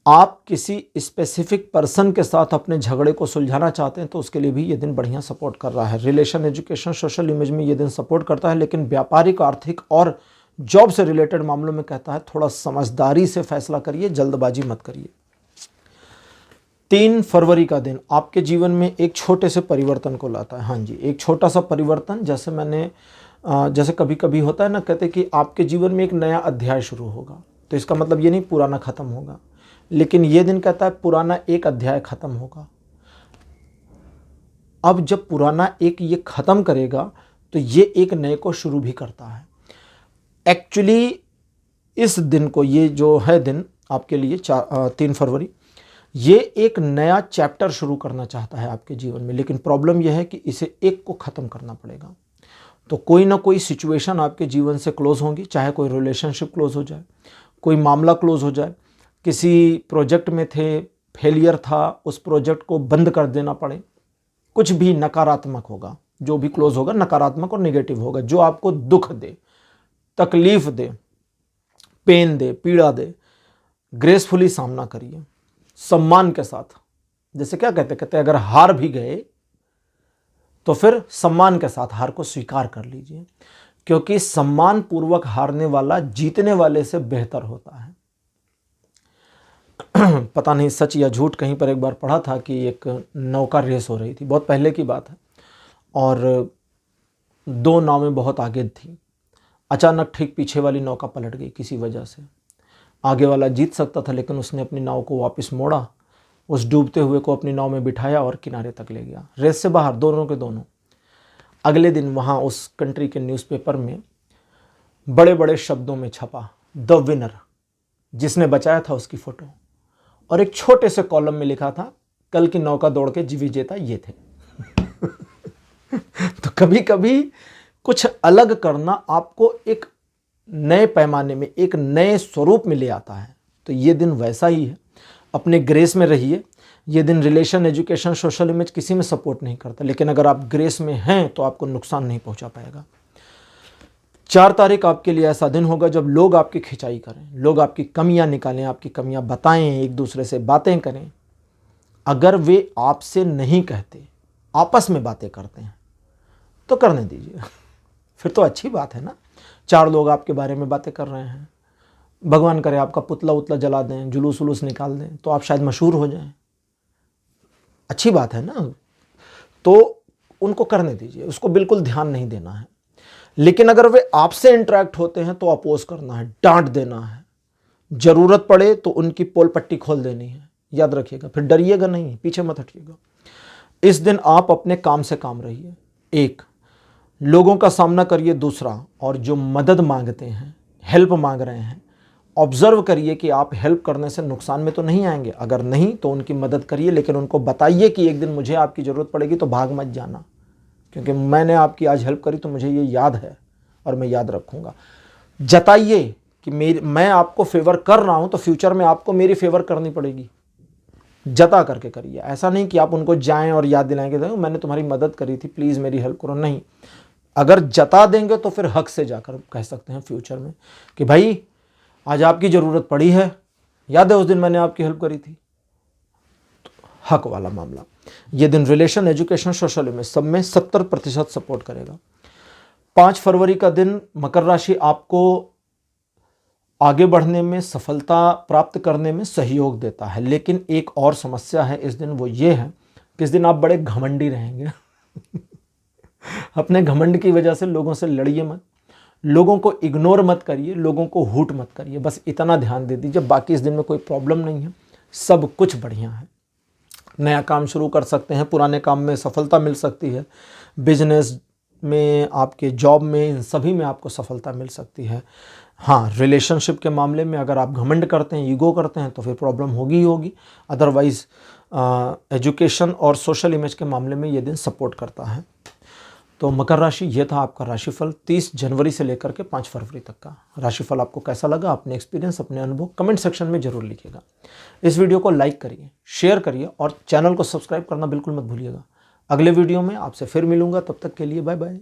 आप किसी स्पेसिफिक पर्सन के साथ अपने झगड़े को सुलझाना चाहते हैं तो उसके लिए भी ये दिन बढ़िया सपोर्ट कर रहा है। रिलेशन, एजुकेशन, सोशल इमेज में ये दिन सपोर्ट करता है, लेकिन व्यापारिक, आर्थिक और जॉब से रिलेटेड मामलों में कहता है थोड़ा समझदारी से फैसला करिए, जल्दबाजी मत करिए। 3 फरवरी का दिन आपके जीवन में एक छोटे से परिवर्तन को लाता है। हाँ जी, एक छोटा सा परिवर्तन। जैसे कभी कभी होता है ना, कहते कि आपके जीवन में एक नया अध्याय शुरू होगा, तो इसका मतलब ये नहीं पुराना खत्म होगा, लेकिन ये दिन कहता है पुराना एक अध्याय खत्म होगा। अब जब पुराना एक ये खत्म करेगा तो ये एक नए को शुरू भी करता है। एक्चुअली इस दिन को, ये जो है दिन आपके लिए 3 फरवरी, ये एक नया चैप्टर शुरू करना चाहता है आपके जीवन में, लेकिन प्रॉब्लम यह है कि इसे एक को ख़त्म करना पड़ेगा। तो कोई ना कोई सिचुएशन आपके जीवन से क्लोज होंगी, चाहे कोई रिलेशनशिप क्लोज हो जाए, कोई मामला क्लोज हो जाए, किसी प्रोजेक्ट में थे, फेलियर था, उस प्रोजेक्ट को बंद कर देना पड़े, कुछ भी नकारात्मक होगा, जो भी क्लोज होगा नकारात्मक और नेगेटिव होगा, जो आपको दुख दे, तकलीफ दे, पेन दे, पीड़ा दे, ग्रेसफुली सामना करिए, सम्मान के साथ। जैसे क्या कहते अगर हार भी गए तो फिर सम्मान के साथ हार को स्वीकार कर लीजिए, क्योंकि सम्मान पूर्वक हारने वाला जीतने वाले से बेहतर होता है। पता नहीं सच या झूठ, कहीं पर एक बार पढ़ा था कि एक नौका रेस हो रही थी, बहुत पहले की बात है, और दो नावें बहुत आगे थी। अचानक ठीक पीछे वाली नौका पलट गई किसी वजह से। आगे वाला जीत सकता था, लेकिन उसने अपनी नाव को वापस मोड़ा, उस डूबते हुए को अपनी नाव में बिठाया और किनारे तक ले गया, रेस से बाहर, दोनों के दोनों। अगले दिन वहाँ उस कंट्री के न्यूज़पेपर में बड़े बड़े शब्दों में छपा, द विनर, जिसने बचाया था उसकी फ़ोटो, और एक छोटे से कॉलम में लिखा था, कल की नौका दौड़ के विजेता ये थे। तो कभी कभी कुछ अलग करना आपको एक नए पैमाने में, एक नए स्वरूप में ले आता है। तो ये दिन वैसा ही है, अपने ग्रेस में रहिए। ये दिन रिलेशन, एजुकेशन, सोशल इमेज किसी में सपोर्ट नहीं करता, लेकिन अगर आप ग्रेस में हैं तो आपको नुकसान नहीं पहुंचा पाएगा। 4 तारीख आपके लिए ऐसा दिन होगा जब लोग आपकी खिंचाई करें, लोग आपकी कमियां निकालें, आपकी कमियां बताएं, एक दूसरे से बातें करें। अगर वे आपसे नहीं कहते, आपस में बातें करते हैं, तो करने दीजिए, फिर तो अच्छी बात है ना। 4 लोग आपके बारे में बातें कर रहे हैं, भगवान करे आपका पुतला उतला जला दें, जुलूस उलूस निकाल दें, तो आप शायद मशहूर हो जाएं, अच्छी बात है ना। तो उनको करने दीजिए, उसको बिल्कुल ध्यान नहीं देना है। लेकिन अगर वे आपसे इंटरेक्ट होते हैं तो अपोज करना है, डांट देना है, जरूरत पड़े तो उनकी पोल पट्टी खोल देनी है, याद रखिएगा। फिर डरिएगा नहीं, पीछे मत हटिएगा। इस दिन आप अपने काम से काम रहिए, एक, लोगों का सामना करिए, दूसरा, और जो मदद मांगते हैं, हेल्प मांग रहे हैं, ऑब्जर्व करिए कि आप हेल्प करने से नुकसान में तो नहीं आएंगे। अगर नहीं तो उनकी मदद करिए, लेकिन उनको बताइए कि एक दिन मुझे आपकी ज़रूरत पड़ेगी तो भाग मत जाना, क्योंकि मैंने आपकी आज हेल्प करी तो मुझे ये याद है और मैं याद रखूँगा। जताइए कि मैं आपको फेवर कर रहा हूँ तो फ्यूचर में आपको मेरी फेवर करनी पड़ेगी, जता करके करिए। ऐसा नहीं कि आप उनको जाएं और याद दिलाएंगे देखो मैंने तुम्हारी मदद करी थी, प्लीज़ मेरी हेल्प करो, नहीं। अगर जता देंगे तो फिर हक से जाकर कह सकते हैं फ्यूचर में कि भाई आज आपकी ज़रूरत पड़ी है, याद है उस दिन मैंने आपकी हेल्प करी थी। तो हक वाला मामला। ये दिन रिलेशन, एजुकेशन, सोशल इमेज सब में 70% सपोर्ट करेगा। 5 फरवरी का दिन मकर राशि आपको आगे बढ़ने में, सफलता प्राप्त करने में सहयोग देता है, लेकिन एक और समस्या है इस दिन, वो ये है कि इस दिन आप बड़े घमंडी रहेंगे। अपने घमंड की वजह से लोगों से लड़िए मत, लोगों को इग्नोर मत करिए, लोगों को हूट मत करिए, बस इतना ध्यान दे दीजिए। बाकी इस दिन में कोई प्रॉब्लम नहीं है, सब कुछ बढ़िया है। नया काम शुरू कर सकते हैं, पुराने काम में सफलता मिल सकती है, बिजनेस में, आपके जॉब में, इन सभी में आपको सफलता मिल सकती है। हाँ, रिलेशनशिप के मामले में अगर आप घमंड करते हैं, ईगो करते हैं, तो फिर प्रॉब्लम होगी ही होगी। अदरवाइज़ एजुकेशन और सोशल इमेज के मामले में ये दिन सपोर्ट करता है। तो मकर राशि, ये था आपका राशिफल 30 जनवरी से लेकर के 5 फरवरी तक का। राशिफल आपको कैसा लगा, अपने एक्सपीरियंस, अपने अनुभव कमेंट सेक्शन में जरूर लिखिएगा। इस वीडियो को लाइक करिए, शेयर करिए और चैनल को सब्सक्राइब करना बिल्कुल मत भूलिएगा। अगले वीडियो में आपसे फिर मिलूंगा, तब तक के लिए बाय बाय।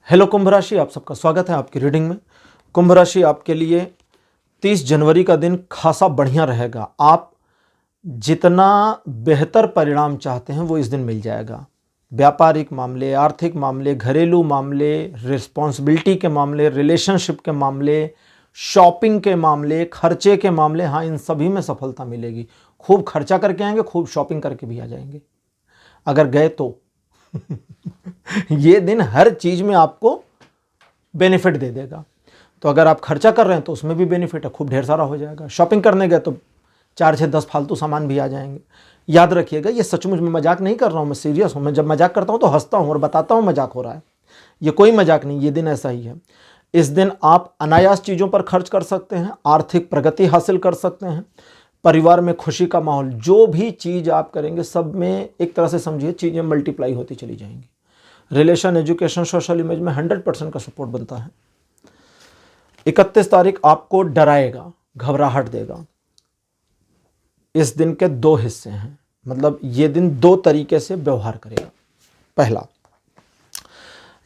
हेलो कुंभ राशि, आप सबका स्वागत है आपकी रीडिंग में। कुंभ राशि आपके लिए 30 जनवरी का दिन खासा बढ़िया रहेगा। आप जितना बेहतर परिणाम चाहते हैं वो इस दिन मिल जाएगा। व्यापारिक मामले, आर्थिक मामले, घरेलू मामले, रिस्पॉन्सिबिलिटी के मामले, रिलेशनशिप के मामले, शॉपिंग के मामले, खर्चे के मामले, हाँ, इन सभी में सफलता मिलेगी। खूब खर्चा करके आएंगे, खूब शॉपिंग करके भी आ जाएंगे अगर गए तो। ये दिन हर चीज़ में आपको बेनिफिट दे देगा। तो अगर आप खर्चा कर रहे हैं तो उसमें भी बेनिफिट है, खूब ढेर सारा हो जाएगा। शॉपिंग करने गए तो 4 से 10 फालतू सामान भी आ जाएंगे। याद रखिएगा, ये सचमुच में मजाक नहीं कर रहा हूँ, मैं सीरियस हूँ। मैं जब मजाक करता हूँ तो हंसता हूँ और बताता हूँ मजाक हो रहा है, ये कोई मजाक नहीं, ये दिन ऐसा ही है। इस दिन आप अनायास चीज़ों पर खर्च कर सकते हैं, आर्थिक प्रगति हासिल कर सकते हैं, परिवार में खुशी का माहौल, जो भी चीज़ आप करेंगे सब में एक तरह से समझिए चीज़ें मल्टीप्लाई होती चली जाएंगी। रिलेशन, एजुकेशन, सोशल इमेज में 100% का सपोर्ट बनता है। 31 तारीख आपको डराएगा, घबराहट देगा। इस दिन के दो हिस्से हैं, मतलब ये दिन दो तरीके से व्यवहार करेगा। पहला,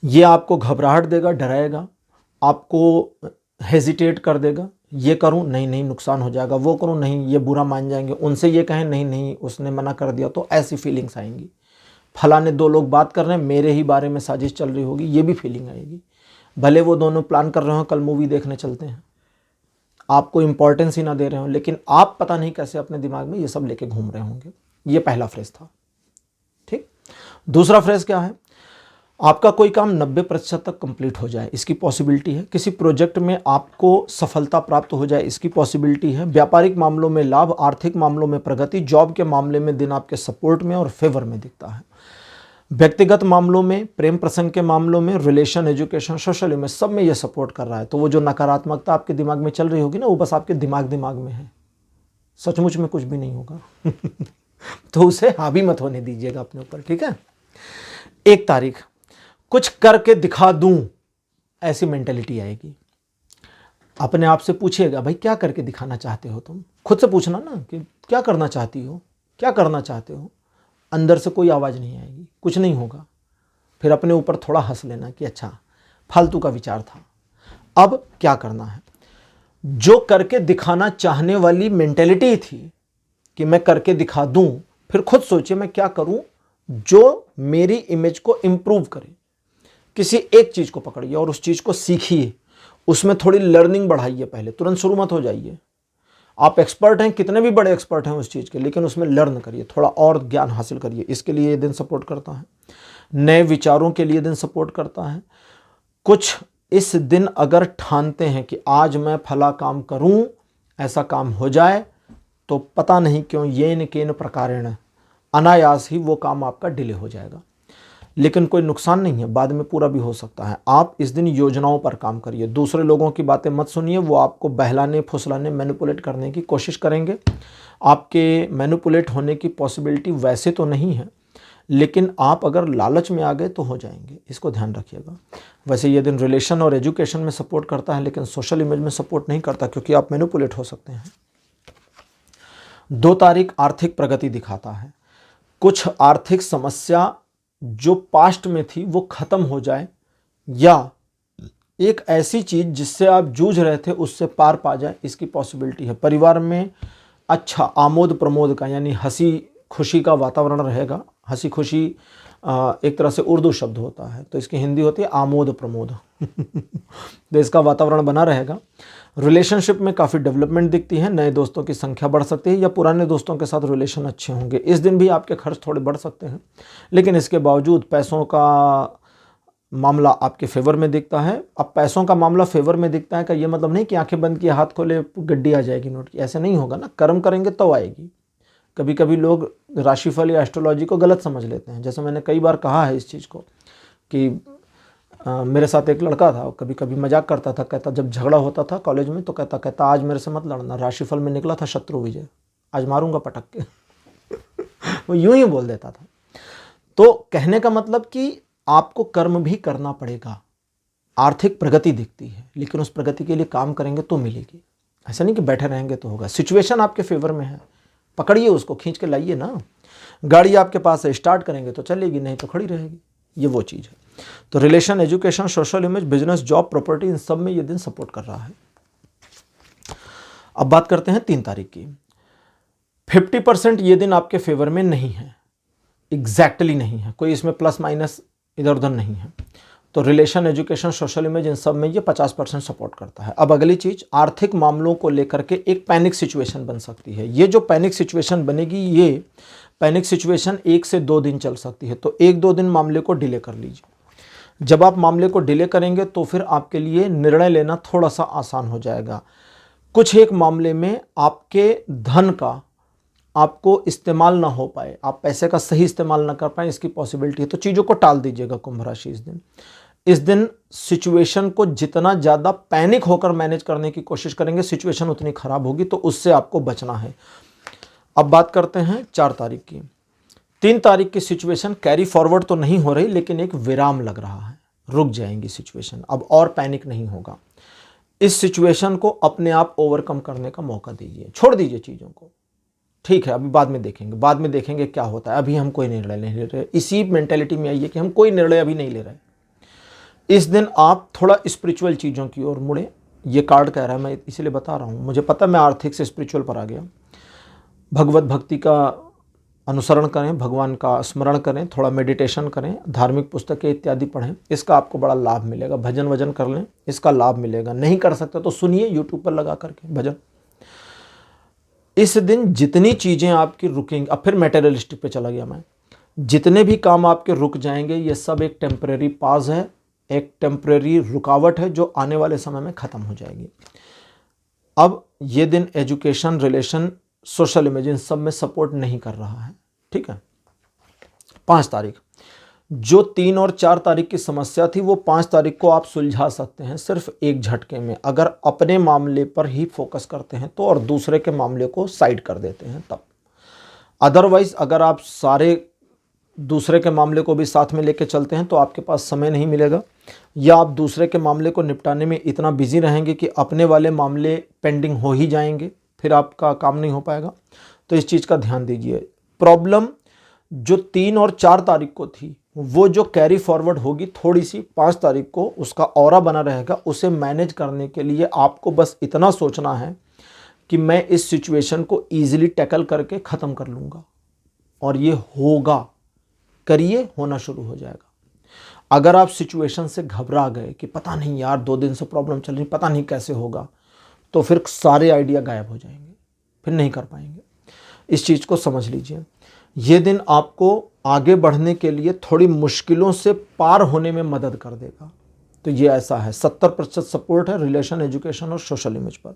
ये आपको घबराहट देगा, डराएगा, आपको हेजिटेट कर देगा, ये करूं नहीं नहीं नुकसान हो जाएगा, वो करूं नहीं ये बुरा मान जाएंगे, उनसे ये कहें नहीं नहीं उसने मना कर दिया, तो ऐसी फीलिंग्स आएंगी। फलाने दो लोग बात कर रहे हैं, मेरे ही बारे में साजिश चल रही होगी, ये भी फीलिंग आएगी। भले वो दोनों प्लान कर रहे हो कल मूवी देखने चलते हैं, आपको इंपॉर्टेंस ही ना दे रहे हो, लेकिन आप पता नहीं कैसे अपने दिमाग में ये सब लेके घूम रहे होंगे। ये पहला फ्रेज था। ठीक, दूसरा फ्रेज क्या है? आपका कोई काम 90% तक कंप्लीट हो जाए, इसकी पॉसिबिलिटी है। किसी प्रोजेक्ट में आपको सफलता प्राप्त हो जाए, इसकी पॉसिबिलिटी है। व्यापारिक मामलों में लाभ, आर्थिक मामलों में प्रगति, जॉब के मामले में दिन आपके सपोर्ट में और फेवर में दिखता है। व्यक्तिगत मामलों में, प्रेम प्रसंग के मामलों में, रिलेशन, एजुकेशन, सोशल में, सब में ये सपोर्ट कर रहा है। तो वो जो नकारात्मकता आपके दिमाग में चल रही होगी ना, वो बस आपके दिमाग में है, सचमुच में कुछ भी नहीं होगा। तो उसे हावी मत होने दीजिएगा अपने ऊपर। ठीक है, 1 तारीख कुछ करके दिखा दूं, ऐसी मेंटेलिटी आएगी। अपने आप से पूछिएगा, भाई क्या करके दिखाना चाहते हो तुम? खुद से पूछना ना कि क्या करना चाहती हो, क्या करना चाहते हो। अंदर से कोई आवाज़ नहीं आएगी, कुछ नहीं होगा। फिर अपने ऊपर थोड़ा हंस लेना कि अच्छा फालतू का विचार था। अब क्या करना है? जो करके दिखाना चाहने वाली मेंटेलिटी थी कि मैं करके दिखा दूं, फिर खुद सोचिए मैं क्या करूं जो मेरी इमेज को इंप्रूव करे। किसी एक चीज़ को पकड़िए और उस चीज़ को सीखिए, उसमें थोड़ी लर्निंग बढ़ाइए। पहले तुरंत शुरू मत हो जाइए। आप एक्सपर्ट हैं, कितने भी बड़े एक्सपर्ट हैं उस चीज़ के, लेकिन उसमें लर्न करिए, थोड़ा और ज्ञान हासिल करिए। इसके लिए ये दिन सपोर्ट करता है। नए विचारों के लिए दिन सपोर्ट करता है। कुछ इस दिन अगर ठानते हैं कि आज मैं फला काम करूं, ऐसा काम हो जाए, तो पता नहीं क्यों येन केन प्रकारेण अनायास ही वो काम आपका डिले हो जाएगा। लेकिन कोई नुकसान नहीं है, बाद में पूरा भी हो सकता है। आप इस दिन योजनाओं पर काम करिए। दूसरे लोगों की बातें मत सुनिए, वो आपको बहलाने, फुसलाने, मैनिपुलेट करने की कोशिश करेंगे। आपके मैनिपुलेट होने की पॉसिबिलिटी वैसे तो नहीं है, लेकिन आप अगर लालच में आ गए तो हो जाएंगे, इसको ध्यान रखिएगा। वैसे ये दिन रिलेशन और एजुकेशन में सपोर्ट करता है, लेकिन सोशल इमेज में सपोर्ट नहीं करता, क्योंकि आप मैनिपुलेट हो सकते हैं। 2 तारीख आर्थिक प्रगति दिखाता है। कुछ आर्थिक समस्या जो पास्ट में थी वो खत्म हो जाए, या एक ऐसी चीज जिससे आप जूझ रहे थे उससे पार पा जाए, इसकी पॉसिबिलिटी है। परिवार में अच्छा आमोद प्रमोद का, यानी हंसी खुशी का वातावरण रहेगा। हंसी खुशी एक तरह से उर्दू शब्द होता है, तो इसकी हिंदी होती है आमोद प्रमोद। तो इसका वातावरण बना रहेगा। रिलेशनशिप में काफ़ी डेवलपमेंट दिखती है। नए दोस्तों की संख्या बढ़ सकती है, या पुराने दोस्तों के साथ रिलेशन अच्छे होंगे। इस दिन भी आपके खर्च थोड़े बढ़ सकते हैं, लेकिन इसके बावजूद पैसों का मामला आपके फेवर में दिखता है। अब पैसों का मामला फेवर में दिखता है का ये मतलब नहीं कि आंखें बंद किए हाथ खोले गड्डी आ जाएगी नोट की, ऐसे नहीं होगा ना। कर्म करेंगे तो आएगी। कभी कभी लोग राशिफल या एस्ट्रोलॉजी को गलत समझ लेते हैं। जैसे मैंने कई बार कहा है इस चीज़ को कि मेरे साथ एक लड़का था, कभी कभी मजाक करता था, कहता जब झगड़ा होता था कॉलेज में तो कहता आज मेरे से मत लड़ना, राशिफल में निकला था शत्रु विजय, आज मारूंगा पटक के। वो यूं ही बोल देता था। तो कहने का मतलब कि आपको कर्म भी करना पड़ेगा। आर्थिक प्रगति दिखती है, लेकिन उस प्रगति के लिए काम करेंगे तो मिलेगी। ऐसा नहीं कि बैठे रहेंगे तो होगा। सिचुएशन आपके फेवर में है, पकड़िए उसको, खींच के लाइए ना। गाड़ी आपके पास है, स्टार्ट करेंगे तो चलेगी, नहीं तो खड़ी रहेगी। ये वो चीज़ है। तो relation, education, social image, business, job, property, इन सब में ये दिन सपोर्ट कर रहा है। अब बात करते हैं 3 तारीख की। 50% ये दिन आपके फेवर में नहीं है, एग्जैक्टली नहीं है, कोई इसमें प्लस माइनस इधर उधर नहीं है। तो रिलेशन, एजुकेशन, सोशल इमेज, इन सब में ये 50% सपोर्ट करता है। अब अगली चीज़, आर्थिक मामलों को लेकर के एक पैनिक सिचुएशन बन सकती है। ये जो पैनिक सिचुएशन बनेगी, ये पैनिक सिचुएशन 1 से 2 दिन चल सकती है। तो 1-2 दिन मामले को डिले कर लीजिए। जब आप मामले को डिले करेंगे तो फिर आपके लिए निर्णय लेना थोड़ा सा आसान हो जाएगा। कुछ एक मामले में आपके धन का आपको इस्तेमाल ना हो पाए, आप पैसे का सही इस्तेमाल ना कर पाए, इसकी पॉसिबिलिटी है। तो चीज़ों को टाल दीजिएगा कुंभ राशि इस दिन। इस दिन सिचुएशन को जितना ज़्यादा पैनिक होकर मैनेज करने की कोशिश करेंगे, सिचुएशन उतनी खराब होगी, तो उससे आपको बचना है। अब बात करते हैं 4 तारीख की। 3 तारीख की सिचुएशन कैरी फॉरवर्ड तो नहीं हो रही, लेकिन एक विराम लग रहा है, रुक जाएंगी सिचुएशन, अब और पैनिक नहीं होगा। इस सिचुएशन को अपने आप ओवरकम करने का मौका दीजिए, छोड़ दीजिए चीज़ों को। ठीक है, अभी बाद में देखेंगे क्या होता है, अभी हम कोई निर्णय नहीं ले रहे। इसी मेंटेलिटी में आइए कि हम कोई निर्णय अभी नहीं ले रहे। इस दिन आप थोड़ा स्पिरिचुअल चीज़ों की ओर मुड़े। ये कार्ड कह रहा है, मैं इसीलिए बता रहा हूँ, मुझे पता मैं आर्थिक से स्पिरिचुअल पर आ गया। भगवत भक्ति का अनुसरण करें, भगवान का स्मरण करें, थोड़ा मेडिटेशन करें, धार्मिक पुस्तकें इत्यादि पढ़ें, इसका आपको बड़ा लाभ मिलेगा। भजन वजन कर लें, इसका लाभ मिलेगा। नहीं कर सकते तो सुनिए यूट्यूब पर लगा करके भजन। इस दिन जितनी चीज़ें आपकी रुकेंगी, अब फिर मैटेरियलिस्टिक पे चला गया मैं, जितने भी काम आपके रुक जाएंगे, ये सब एक टेम्परेरी पाज है, एक टेम्परेरी रुकावट है जो आने वाले समय में ख़त्म हो जाएगी। अब ये दिन एजुकेशन, रिलेशन, सोशल इमेज, इन सब में सपोर्ट नहीं कर रहा है। ठीक है। 5 तारीख, जो 3 और 4 तारीख की समस्या थी वो 5 तारीख को आप सुलझा सकते हैं सिर्फ एक झटके में, अगर अपने मामले पर ही फोकस करते हैं तो, और दूसरे के मामले को साइड कर देते हैं तब। अदरवाइज अगर आप सारे दूसरे के मामले को भी साथ में लेके चलते हैं तो आपके पास समय नहीं मिलेगा, या आप दूसरे के मामले को निपटाने में इतना बिजी रहेंगे कि अपने वाले मामले पेंडिंग हो ही जाएंगे, फिर आपका काम नहीं हो पाएगा। तो इस चीज़ का ध्यान दीजिए। प्रॉब्लम जो 3 और 4 तारीख को थी वो जो कैरी फॉरवर्ड होगी थोड़ी सी 5 तारीख को, उसका ऑरा बना रहेगा। उसे मैनेज करने के लिए आपको बस इतना सोचना है कि मैं इस सिचुएशन को ईजिली टैकल करके ख़त्म कर लूँगा, और ये होगा। करिए, होना शुरू हो जाएगा। अगर आप सिचुएशन से घबरा गए कि पता नहीं यार 2 दिन से प्रॉब्लम चल रही, पता नहीं कैसे होगा, तो फिर सारे आइडिया गायब हो जाएंगे, फिर नहीं कर पाएंगे। इस चीज़ को समझ लीजिए। ये दिन आपको आगे बढ़ने के लिए थोड़ी मुश्किलों से पार होने में मदद कर देगा। तो ये ऐसा है, 70% सपोर्ट है रिलेशन, एजुकेशन और सोशल इमेज पर।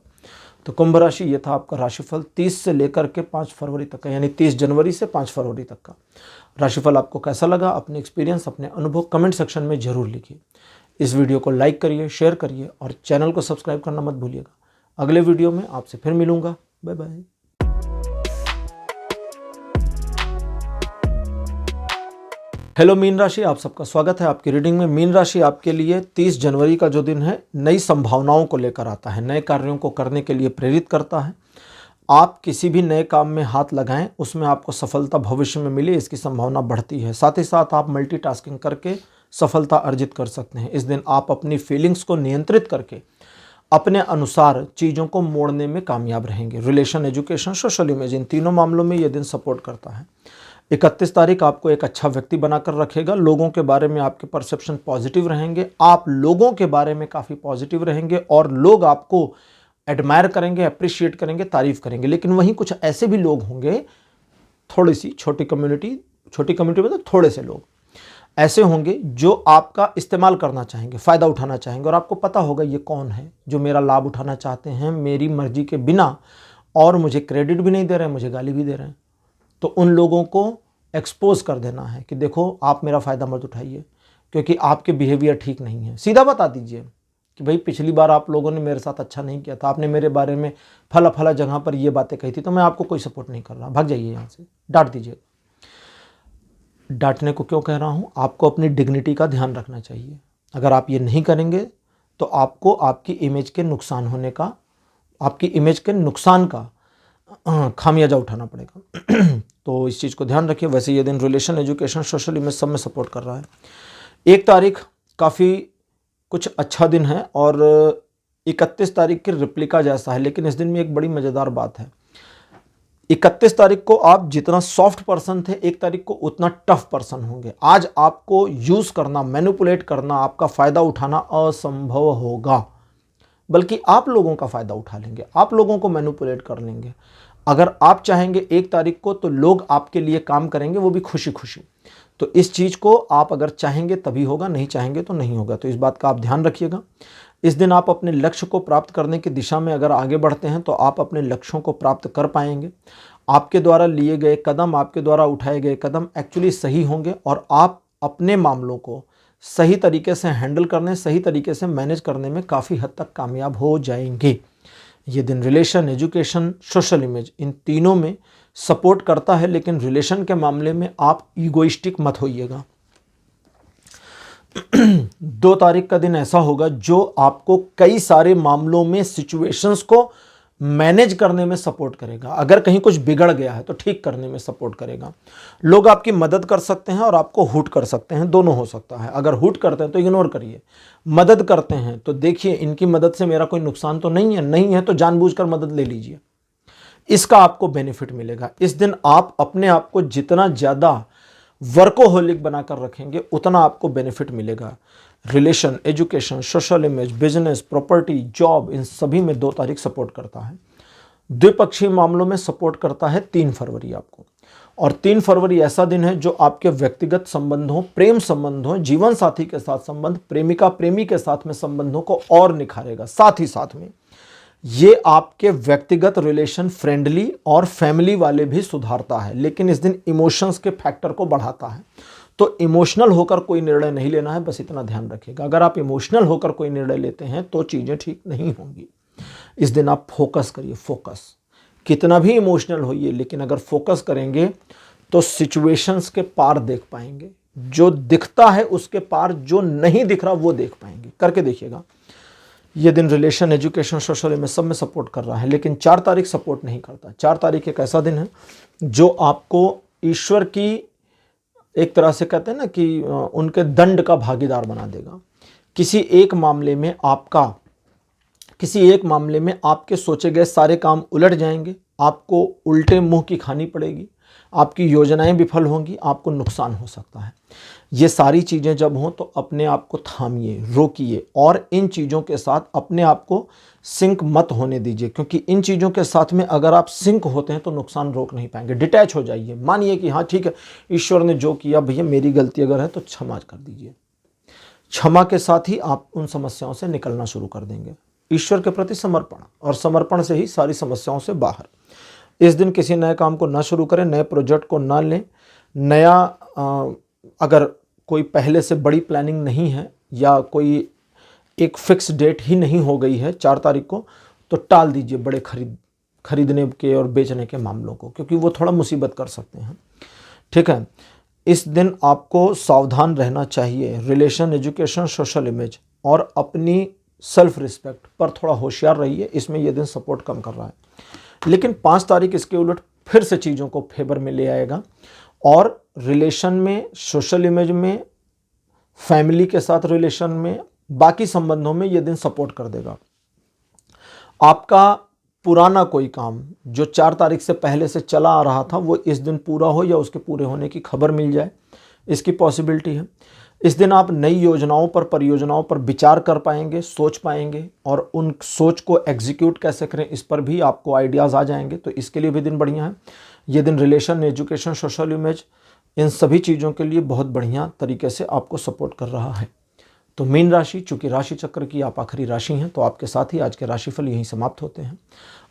तो कुंभ राशि, ये था आपका राशिफल 30 से लेकर के 5 फरवरी तक का, यानी 30 जनवरी से 5 फरवरी तक का राशिफल। आपको कैसा लगा? अपने एक्सपीरियंस, अपने अनुभव कमेंट सेक्शन में ज़रूर लिखिए। इस वीडियो को लाइक करिए, शेयर करिए और चैनल को सब्सक्राइब करना मत भूलिएगा। अगले वीडियो में आपसे फिर मिलूंगा। Bye bye. हेलो मीन राशि, आप सबका स्वागत है आपकी रीडिंग में। मीन राशि आपके लिए 30 जनवरी का जो दिन है, नई संभावनाओं को लेकर आता है, नए कार्यों को करने के लिए प्रेरित करता है। आप किसी भी नए काम में हाथ लगाएं, उसमें आपको सफलता भविष्य में मिले, इसकी संभावना बढ़ती है। साथ ही साथ आप मल्टीटास्किंग करके सफलता अर्जित कर सकते हैं। इस दिन आप अपनी फीलिंग्स को नियंत्रित करके अपने अनुसार चीज़ों को मोड़ने में कामयाब रहेंगे। रिलेशन, एजुकेशन, सोशल इमेज, इन तीनों मामलों में यह दिन सपोर्ट करता है। 31 तारीख आपको एक अच्छा व्यक्ति बनाकर रखेगा। लोगों के बारे में आपके परसेप्शन पॉजिटिव रहेंगे, आप लोगों के बारे में काफ़ी पॉजिटिव रहेंगे और लोग आपको एडमायर करेंगे, अप्रिशिएट करेंगे, तारीफ करेंगे। लेकिन वहीं कुछ ऐसे भी लोग होंगे, थोड़ी सी छोटी कम्युनिटी मतलब थोड़े से लोग ऐसे होंगे जो आपका इस्तेमाल करना चाहेंगे, फ़ायदा उठाना चाहेंगे, और आपको पता होगा ये कौन है जो मेरा लाभ उठाना चाहते हैं मेरी मर्जी के बिना, और मुझे क्रेडिट भी नहीं दे रहे हैं, मुझे गाली भी दे रहे हैं। तो उन लोगों को एक्सपोज कर देना है कि देखो आप मेरा फ़ायदा मत उठाइए, क्योंकि आपके बिहेवियर ठीक नहीं है। सीधा बता दीजिए कि भाई पिछली बार आप लोगों ने मेरे साथ अच्छा नहीं किया था, आपने मेरे बारे में फला फला जगह पर ये बातें कही थी, तो मैं आपको कोई सपोर्ट नहीं कर रहा, भाग जाइए यहाँ से। डांट दीजिए। डांटने को क्यों कह रहा हूँ? आपको अपनी डिग्निटी का ध्यान रखना चाहिए। अगर आप ये नहीं करेंगे तो आपको आपकी इमेज के नुकसान होने का, आपकी इमेज के नुकसान का खामियाजा उठाना पड़ेगा। तो इस चीज़ को ध्यान रखिए। वैसे ये दिन रिलेशन, एजुकेशन, सोशल इमेज सब में सपोर्ट कर रहा है। 1 तारीख काफ़ी कुछ अच्छा दिन है और 31 तारीख की रिप्लिका जैसा है, लेकिन इस दिन में एक बड़ी मज़ेदार बात है। 31 तारीख को आप जितना सॉफ्ट पर्सन थे, 1 तारीख को उतना टफ पर्सन होंगे। आज आपको यूज़ करना, मैनिपुलेट करना, आपका फ़ायदा उठाना असंभव होगा, बल्कि आप लोगों का फ़ायदा उठा लेंगे, आप लोगों को मैनिपुलेट कर लेंगे। अगर आप चाहेंगे 1 तारीख को तो लोग आपके लिए काम करेंगे, वो भी खुशी खुशी। तो इस चीज़ को आप अगर चाहेंगे तभी होगा, नहीं चाहेंगे तो नहीं होगा। तो इस बात का आप ध्यान रखिएगा। इस दिन आप अपने लक्ष्य को प्राप्त करने की दिशा में अगर आगे बढ़ते हैं तो आप अपने लक्ष्यों को प्राप्त कर पाएंगे। आपके द्वारा लिए गए कदम, आपके द्वारा उठाए गए कदम एक्चुअली सही होंगे और आप अपने मामलों को सही तरीके से हैंडल करने, सही तरीके से मैनेज करने में काफ़ी हद तक कामयाब हो जाएंगे। ये दिन रिलेशन, एजुकेशन, सोशल इमेज, इन तीनों में सपोर्ट करता है, लेकिन रिलेशन के मामले में आप ईगोइस्टिक मत होइएगा। 2 तारीख का दिन ऐसा होगा जो आपको कई सारे मामलों में, सिचुएशंस को मैनेज करने में सपोर्ट करेगा। अगर कहीं कुछ बिगड़ गया है तो ठीक करने में सपोर्ट करेगा। लोग आपकी मदद कर सकते हैं और आपको हुट कर सकते हैं, दोनों हो सकता है। अगर हुट करते हैं तो इग्नोर करिए, मदद करते हैं तो देखिए इनकी मदद से मेरा कोई नुकसान तो नहीं है, नहीं है तो जानबूझकर मदद ले लीजिए, इसका आपको बेनिफिट मिलेगा। इस दिन आप अपने आप को जितना ज़्यादा वर्कोहोलिक बनाकर रखेंगे उतना आपको बेनिफिट मिलेगा। Relation, education, social image, business, property, job, इन सभी में 2 तारीख सपोर्ट करता है। द्विपक्षीय मामलों में सपोर्ट करता है 3 फरवरी आपको। और 3 फरवरी ऐसा दिन है जो आपके व्यक्तिगत संबंधों, प्रेम संबंधों, जीवन साथी के साथ संबंध, प्रेमिका प्रेमी के साथ में संबंधों को और निखारेगा। साथ ही साथ में ये आपके व्यक्तिगत रिलेशन, फ्रेंडली और फैमिली वाले भी सुधारता है, लेकिन इस दिन इमोशंस के फैक्टर को बढ़ाता है। तो इमोशनल होकर कोई निर्णय नहीं लेना है, बस इतना ध्यान रखिएगा। अगर आप इमोशनल होकर कोई निर्णय लेते हैं तो चीज़ें ठीक नहीं होंगी। इस दिन आप फोकस करिए, फोकस, कितना भी इमोशनल होइए, लेकिन अगर फोकस करेंगे तो सिचुएशंस के पार देख पाएंगे। जो दिखता है उसके पार जो नहीं दिख रहा वो देख पाएंगे। करके देखिएगा। ये दिन रिलेशन, एजुकेशन, सोशल में सब में सपोर्ट कर रहा है, लेकिन 4 तारीख सपोर्ट नहीं करता। 4 तारीख एक ऐसा दिन है जो आपको ईश्वर की, एक तरह से कहते हैं ना कि उनके दंड का भागीदार बना देगा। किसी एक मामले में आपके सोचे गए सारे काम उलट जाएंगे, आपको उल्टे मुंह की खानी पड़ेगी, आपकी योजनाएं विफल होंगी, आपको नुकसान हो सकता है। ये सारी चीज़ें जब हों तो अपने आप को थामिए, रोकिए और इन चीज़ों के साथ अपने आप को सिंक मत होने दीजिए, क्योंकि इन चीज़ों के साथ में अगर आप सिंक होते हैं तो नुकसान रोक नहीं पाएंगे। डिटैच हो जाइए, मानिए कि हाँ ठीक है, ईश्वर ने जो किया, भैया मेरी गलती अगर है तो क्षमा कर दीजिए। क्षमा के साथ ही आप उन समस्याओं से निकलना शुरू कर देंगे। ईश्वर के प्रति समर्पण, और समर्पण से ही सारी समस्याओं से बाहर। इस दिन किसी नए काम को ना शुरू करें, नए प्रोजेक्ट को ना लें। नया अगर कोई पहले से बड़ी प्लानिंग नहीं है या कोई एक फिक्स डेट ही नहीं हो गई है 4 तारीख को, तो टाल दीजिए बड़े खरीदने के और बेचने के मामलों को, क्योंकि वो थोड़ा मुसीबत कर सकते हैं। ठीक है, इस दिन आपको सावधान रहना चाहिए। रिलेशन, एजुकेशन, सोशल इमेज और अपनी सेल्फ रिस्पेक्ट पर थोड़ा होशियार रहिए, इसमें यह दिन सपोर्ट कम कर रहा है। लेकिन 5 तारीख इसके उलट फिर से चीज़ों को फेवर में ले आएगा और रिलेशन में, सोशल इमेज में, फैमिली के साथ रिलेशन में, बाकी संबंधों में यह दिन सपोर्ट कर देगा। आपका पुराना कोई काम जो 4 तारीख से पहले से चला आ रहा था वो इस दिन पूरा हो या उसके पूरे होने की खबर मिल जाए, इसकी पॉसिबिलिटी है। इस दिन आप नई योजनाओं पर, परियोजनाओं पर विचार कर पाएंगे, सोच पाएंगे और उन सोच को एग्जीक्यूट कैसे करें इस पर भी आपको आइडियाज़ आ जाएंगे, तो इसके लिए भी दिन बढ़िया है। ये दिन रिलेशन, एजुकेशन, सोशल इमेज, इन सभी चीज़ों के लिए बहुत बढ़िया तरीके से आपको सपोर्ट कर रहा है। तो मीन राशि, चूंकि राशि चक्र की आप आखिरी राशि हैं, तो आपके साथ ही आज के राशिफल यहीं समाप्त होते हैं।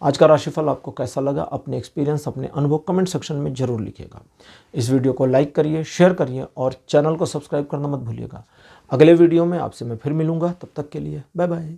आज का राशिफल आपको कैसा लगा, अपने एक्सपीरियंस, अपने अनुभव कमेंट सेक्शन में जरूर लिखिएगा। इस वीडियो को लाइक करिए, शेयर करिए और चैनल को सब्सक्राइब करना मत भूलिएगा। अगले वीडियो में आपसे मैं फिर मिलूंगा, तब तक के लिए बाय बाय।